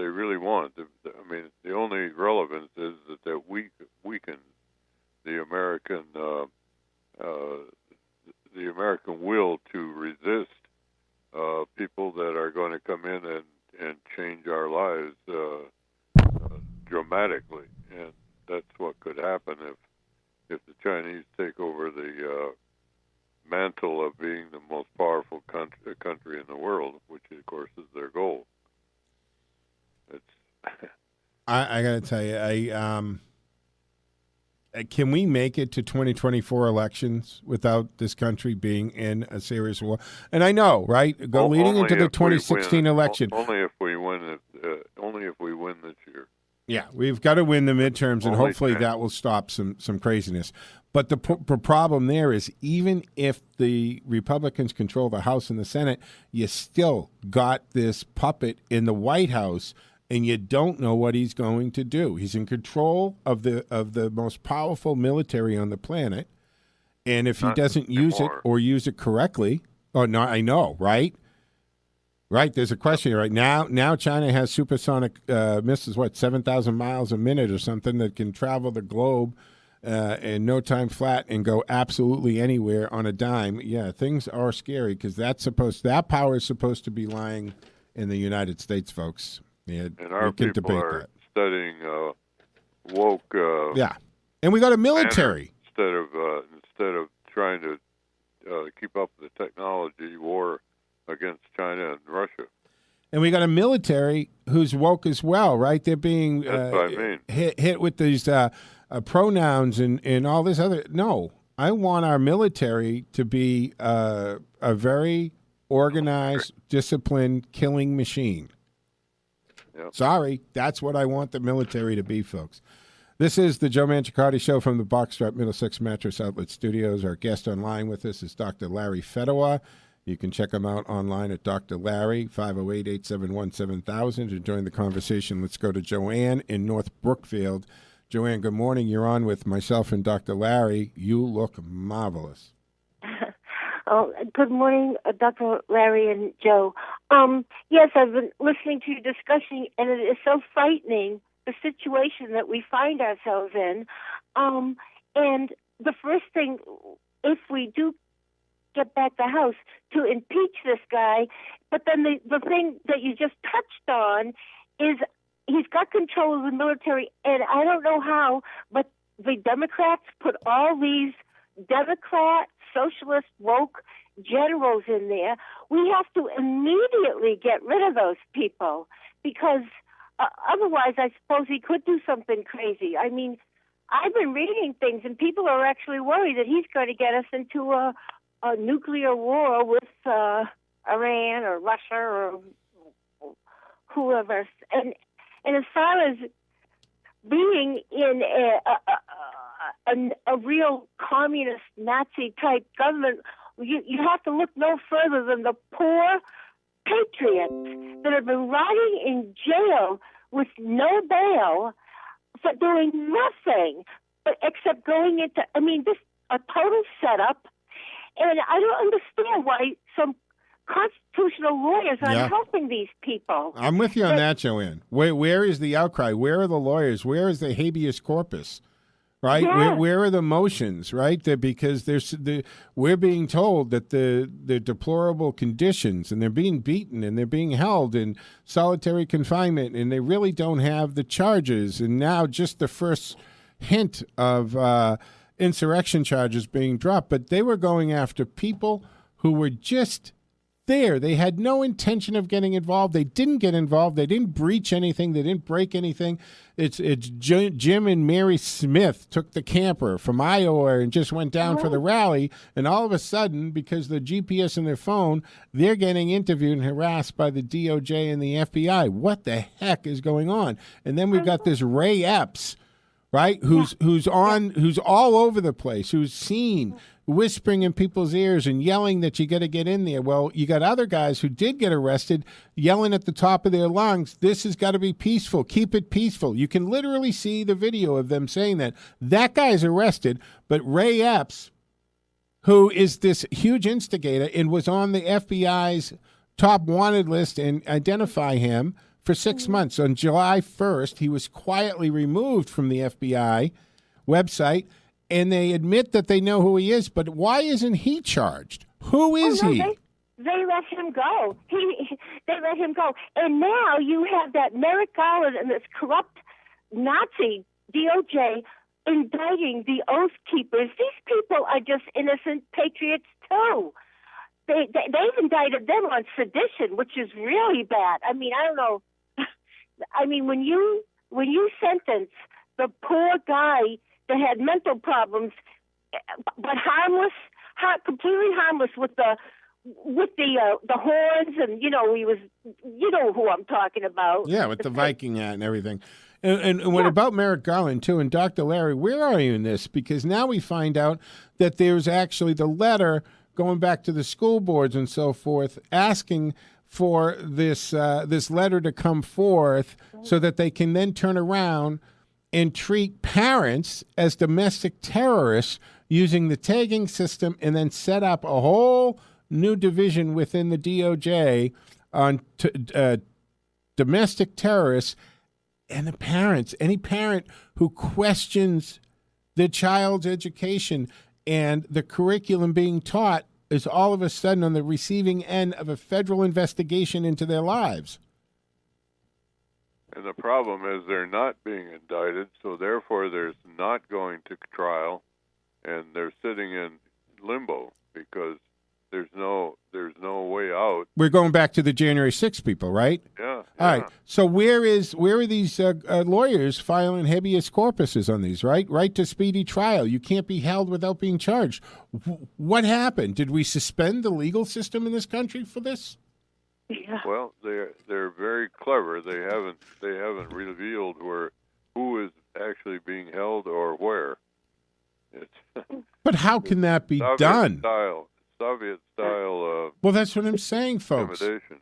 really want. I mean, the only relevance is that weaken the American will to resist people that are going to come in and change our lives dramatically, and that's what could happen if the Chinese take over the mantle of being the most powerful country in the world, which of course is their goal. I got to tell you, can we make it to 2024 elections without this country being in a serious war? And I know, right? Leading into the 2016 election. Only if we win this year. Yeah, we've got to win the midterms, and hopefully that will stop some craziness. But the problem there is, even if the Republicans control the House and the Senate, you still got this puppet in the White House, and you don't know what he's going to do. He's in control of the most powerful military on the planet, and if he doesn't use it or use it correctly, I know, right? Right, there's a question right now. China has supersonic missiles, 7,000 miles a minute or something, that can travel the globe in no time flat and go absolutely anywhere on a dime. Yeah, things are scary because that power is supposed to be lying in the United States, folks. Yeah, and our people are studying woke. Yeah, and we got a military instead of trying to keep up with the technology war against China and Russia. And we got a military who's woke as well, right? They're being hit with these pronouns and all this other. No, I want our military to be a very organized, disciplined killing machine. Yep. Sorry, that's what I want the military to be, folks. This is the Joe Mangiacotti Show from the Boxstrap Middlesex Mattress Outlet Studios. Our guest online with us is Dr. Larry Fedor. You can check him out online at Dr. Larry, 508-871-7000. To join the conversation, let's go to Joanne in North Brookfield. Joanne, good morning. You're on with myself and Dr. Larry. You look marvelous. Oh, good morning, Dr. Larry and Joe. Yes, I've been listening to your discussion, and it is so frightening, the situation that we find ourselves in. And the first thing, if we do get back the House, to impeach this guy. But then the thing that you just touched on is he's got control of the military, and I don't know how, but the Democrats put all these Democrat, socialist, woke generals in there. We have to immediately get rid of those people because otherwise I suppose he could do something crazy. I mean, I've been reading things, and people are actually worried that he's going to get us into a nuclear war with Iran or Russia or whoever. And as far as being in a real communist Nazi type government, you have to look no further than the poor patriots that have been rotting in jail with no bail for doing nothing except going into, this a total setup. And I don't understand why some constitutional lawyers on Yeah. helping these people. I'm with you on that, Joanne. Where is the outcry? Where are the lawyers? Where is the habeas corpus? Right? Yeah. Where are the motions? Right? Because we're being told that the deplorable conditions, and they're being beaten, and they're being held in solitary confinement, and they really don't have the charges. And now just the first hint of insurrection charges being dropped, but they were going after people who were just there. They had no intention of getting involved. They didn't get involved. They didn't breach anything. They didn't break anything. It's Jim and Mary Smith took the camper from Iowa and just went down for the rally, and all of a sudden, because the GPS in their phone, they're getting interviewed and harassed by the DOJ and the FBI. What the heck is going on? And then we've got this Ray Epps, right? Who's all over the place, who's seen whispering in people's ears and yelling that you got to get in there. Well, you got other guys who did get arrested yelling at the top of their lungs, this has got to be peaceful. Keep it peaceful. You can literally see the video of them saying that. That guy's arrested, but Ray Epps, who is this huge instigator and was on the FBI's top wanted list and identify him for 6 months. On July 1st, he was quietly removed from the FBI website, and they admit that they know who he is, but why isn't he charged? Who is he? They let him go. They let him go. And now you have that Merrick Garland and this corrupt Nazi DOJ indicting the Oath Keepers. These people are just innocent patriots, too. They've indicted them on sedition, which is really bad. I mean, I don't know. I mean, when you sentence the poor guy that had mental problems, but harmless, completely harmless with the horns, and he was, who I'm talking about. Yeah, with the Viking hat and everything. And what about Merrick Garland too? And Dr. Larry, where are you in this? Because now we find out that there's actually the letter going back to the school boards and so forth, asking for this letter to come forth so that they can then turn around and treat parents as domestic terrorists using the tagging system, and then set up a whole new division within the DOJ on domestic terrorists and the parents. Any parent who questions their child's education and the curriculum being taught is all of a sudden on the receiving end of a federal investigation into their lives. And the problem is they're not being indicted, so therefore there's not going to trial, and they're sitting in limbo because there's no way out. We're going back to the January 6th people, right? Yeah. All right. So where are these lawyers filing habeas corpuses on these, right? Right to speedy trial. You can't be held without being charged. What happened? Did we suspend the legal system in this country for this? Yeah. Well, they're very clever. They haven't revealed who is actually being held or where. But how can that be done? Soviet style. Well, that's what I'm saying, folks. Intimidation,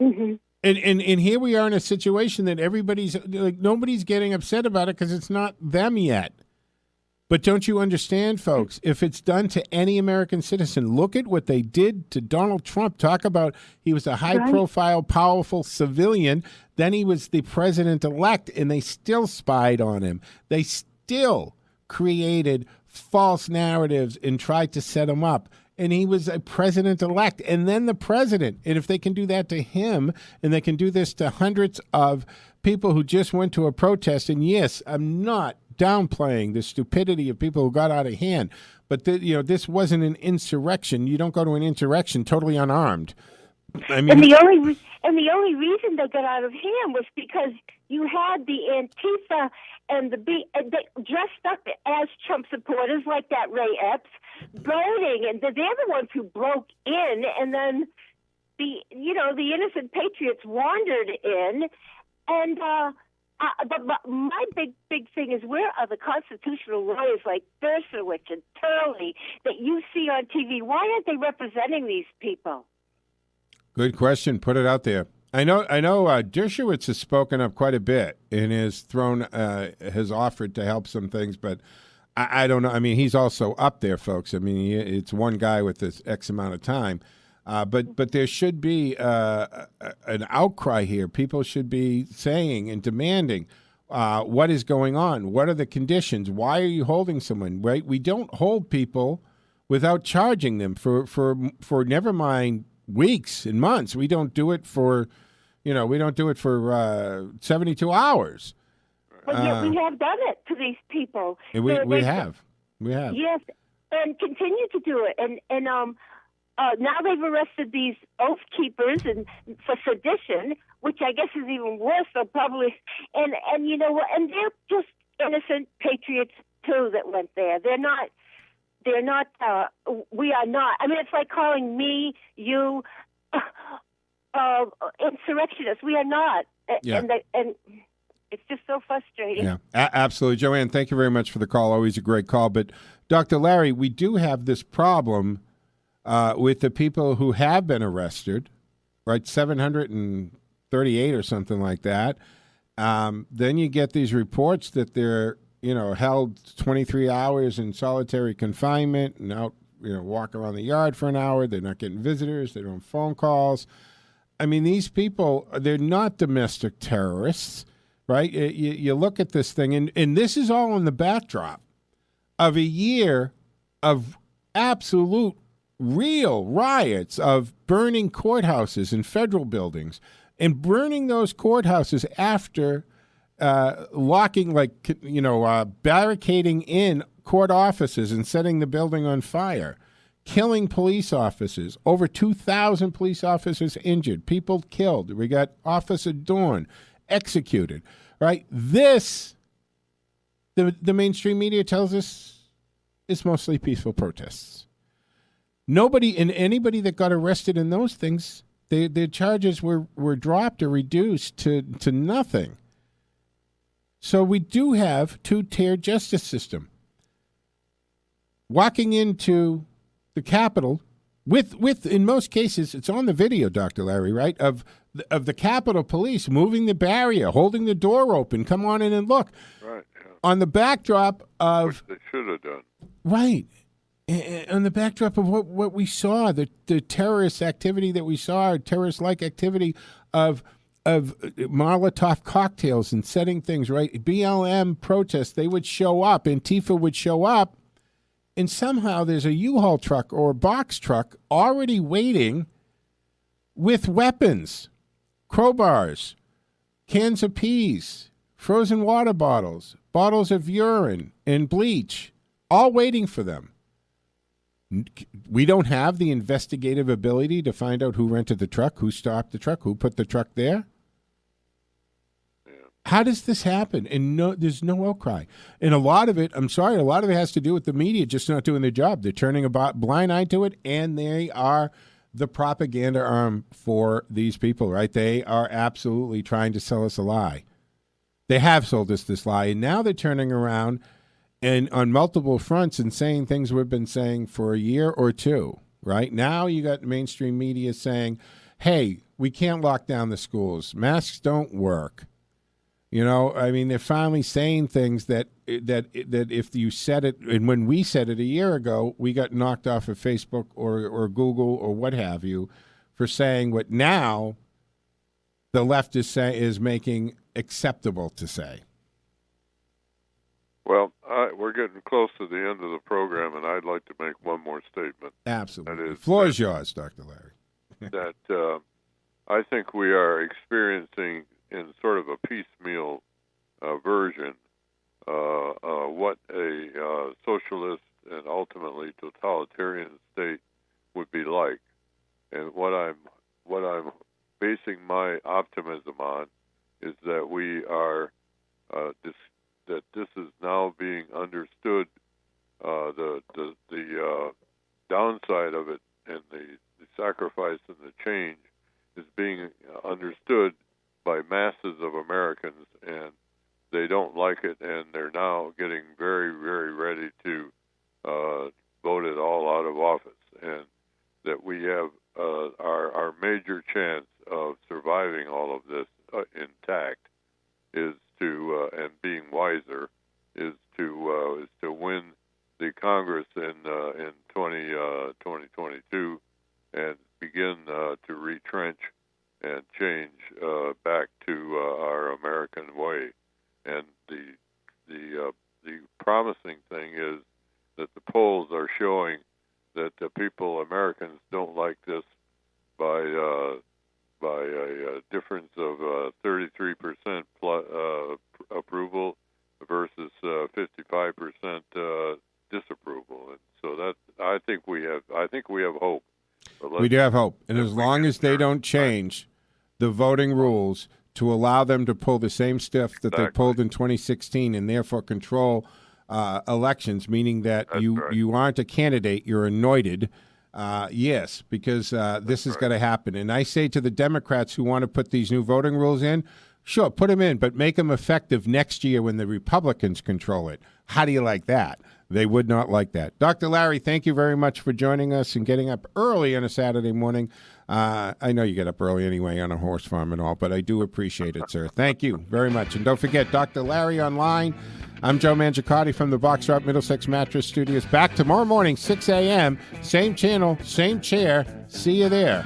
Mm-hmm. And here we are in a situation that nobody's getting upset about it because it's not them yet. But don't you understand, folks, if it's done to any American citizen, look at what they did to Donald Trump. Talk about he was a high-profile, powerful civilian. Then he was the president-elect, and they still spied on him. They still created false narratives and tried to set him up. And he was a president-elect, and then the president. And if they can do that to him, and they can do this to hundreds of people who just went to a protest, and yes, I'm not downplaying the stupidity of people who got out of hand, but this wasn't an insurrection. You don't go to an insurrection totally unarmed. I mean, and the only reason they got out of hand was because you had the Antifa and they dressed up as Trump supporters, like that Ray Epps, voting, and they're the ones who broke in, and then the innocent patriots wandered in, and but my big thing is, where are the constitutional lawyers like Dershowitz and Turley that you see on TV? Why aren't they representing these people? Good question. Put it out there. I know. Dershowitz has spoken up quite a bit and has offered to help some things, but I don't know. I mean, he's also up there, folks. I mean, it's one guy with this X amount of time. But there should be an outcry here. People should be saying and demanding what is going on. What are the conditions? Why are you holding someone? Right? We don't hold people without charging them for never mind weeks and months. We don't do it for 72 hours. But yet we have done it to these people. And we have. Yes, and continue to do it. And now they've arrested these oath keepers and for sedition, which I guess is even worse. They'll probably and you know what? And they're just innocent patriots too that went there. They're not. We are not. I mean, it's like calling me, you, insurrectionists. We are not. Yeah. And it's just so frustrating. Yeah, absolutely. Joanne, thank you very much for the call. Always a great call. But Dr. Larry, we do have this problem with the people who have been arrested, right? 738 or something like that. Then you get these reports that they're, held 23 hours in solitary confinement and out, walk around the yard for an hour. They're not getting visitors. They don't have phone calls. I mean, these people, they're not domestic terrorists, right? You look at this thing, and this is all in the backdrop of a year of absolute real riots, of burning courthouses and federal buildings, and burning those courthouses after locking, barricading in court offices and setting the building on fire, killing police officers, over 2,000 police officers injured, people killed. We got Officer Dorn executed, right? This, the mainstream media tells us, is mostly peaceful protests. Anybody that got arrested in those things, their charges were dropped or reduced to nothing. So we do have two-tier justice system. Walking into the Capitol with in most cases, it's on the video, Dr. Larry, right, of the Capitol Police moving the barrier, holding the door open, come on in and look. Right. Yeah. On the backdrop of... Which they should have done. Right. On the backdrop of what we saw, the terrorist activity that we saw, terrorist-like activity of Molotov cocktails and setting things right. BLM protests, they would show up, Antifa would show up, and somehow there's a U-Haul truck or a box truck already waiting with weapons, crowbars, cans of peas, frozen water bottles, bottles of urine and bleach, all waiting for them. We don't have the investigative ability to find out who rented the truck, who stopped the truck, who put the truck there. How does this happen? And there's no outcry. And a lot of it has to do with the media just not doing their job. They're turning a blind eye to it, and they are the propaganda arm for these people, right? They are absolutely trying to sell us a lie. They have sold us this lie, and now they're turning around and on multiple fronts and saying things we've been saying for a year or two, right? Now you got mainstream media saying, hey, we can't lock down the schools. Masks don't work. They're finally saying things that if you said it, and when we said it a year ago, we got knocked off of Facebook or Google or what have you for saying what now the left is making acceptable to say. Well, we're getting close to the end of the program, and I'd like to make one more statement. Absolutely. The floor is yours, Dr. Larry. That I think we are experiencing in sort of a piecemeal version what a socialist and ultimately totalitarian state would be like. And what I'm basing my optimism on is that we are that this is now being understood, the downside of it and the sacrifice and the change is being understood by masses of Americans, and they don't like it, and they're now getting very, very ready to vote it all out of office, and that we have our major chance of surviving all of this intact is to and being wiser is to win the Congress in 2022 and begin to retrench and change back to our American way. And the promising thing is that the polls are showing that Americans don't like this by a difference of 33% approval versus 55% disapproval. And so I think we have hope. We do have hope, and as long as they don't change the voting rules to allow them to pull the same stuff that they pulled in 2016 and therefore control elections, meaning that you aren't a candidate, you're anointed. Yes, because this is going to happen. And I say to the Democrats who want to put these new voting rules in, sure, put them in, but make them effective next year when the Republicans control it. How do you like that? They would not like that. Dr. Larry, thank you very much for joining us and getting up early on a Saturday morning. I know you get up early anyway on a horse farm and all, but I do appreciate it, sir. Thank you very much. And don't forget, Dr. Larry online. I'm Joe Mangiacotti from the Box Shop Middlesex Mattress Studios. Back tomorrow morning, 6 a.m., same channel, same chair. See you there.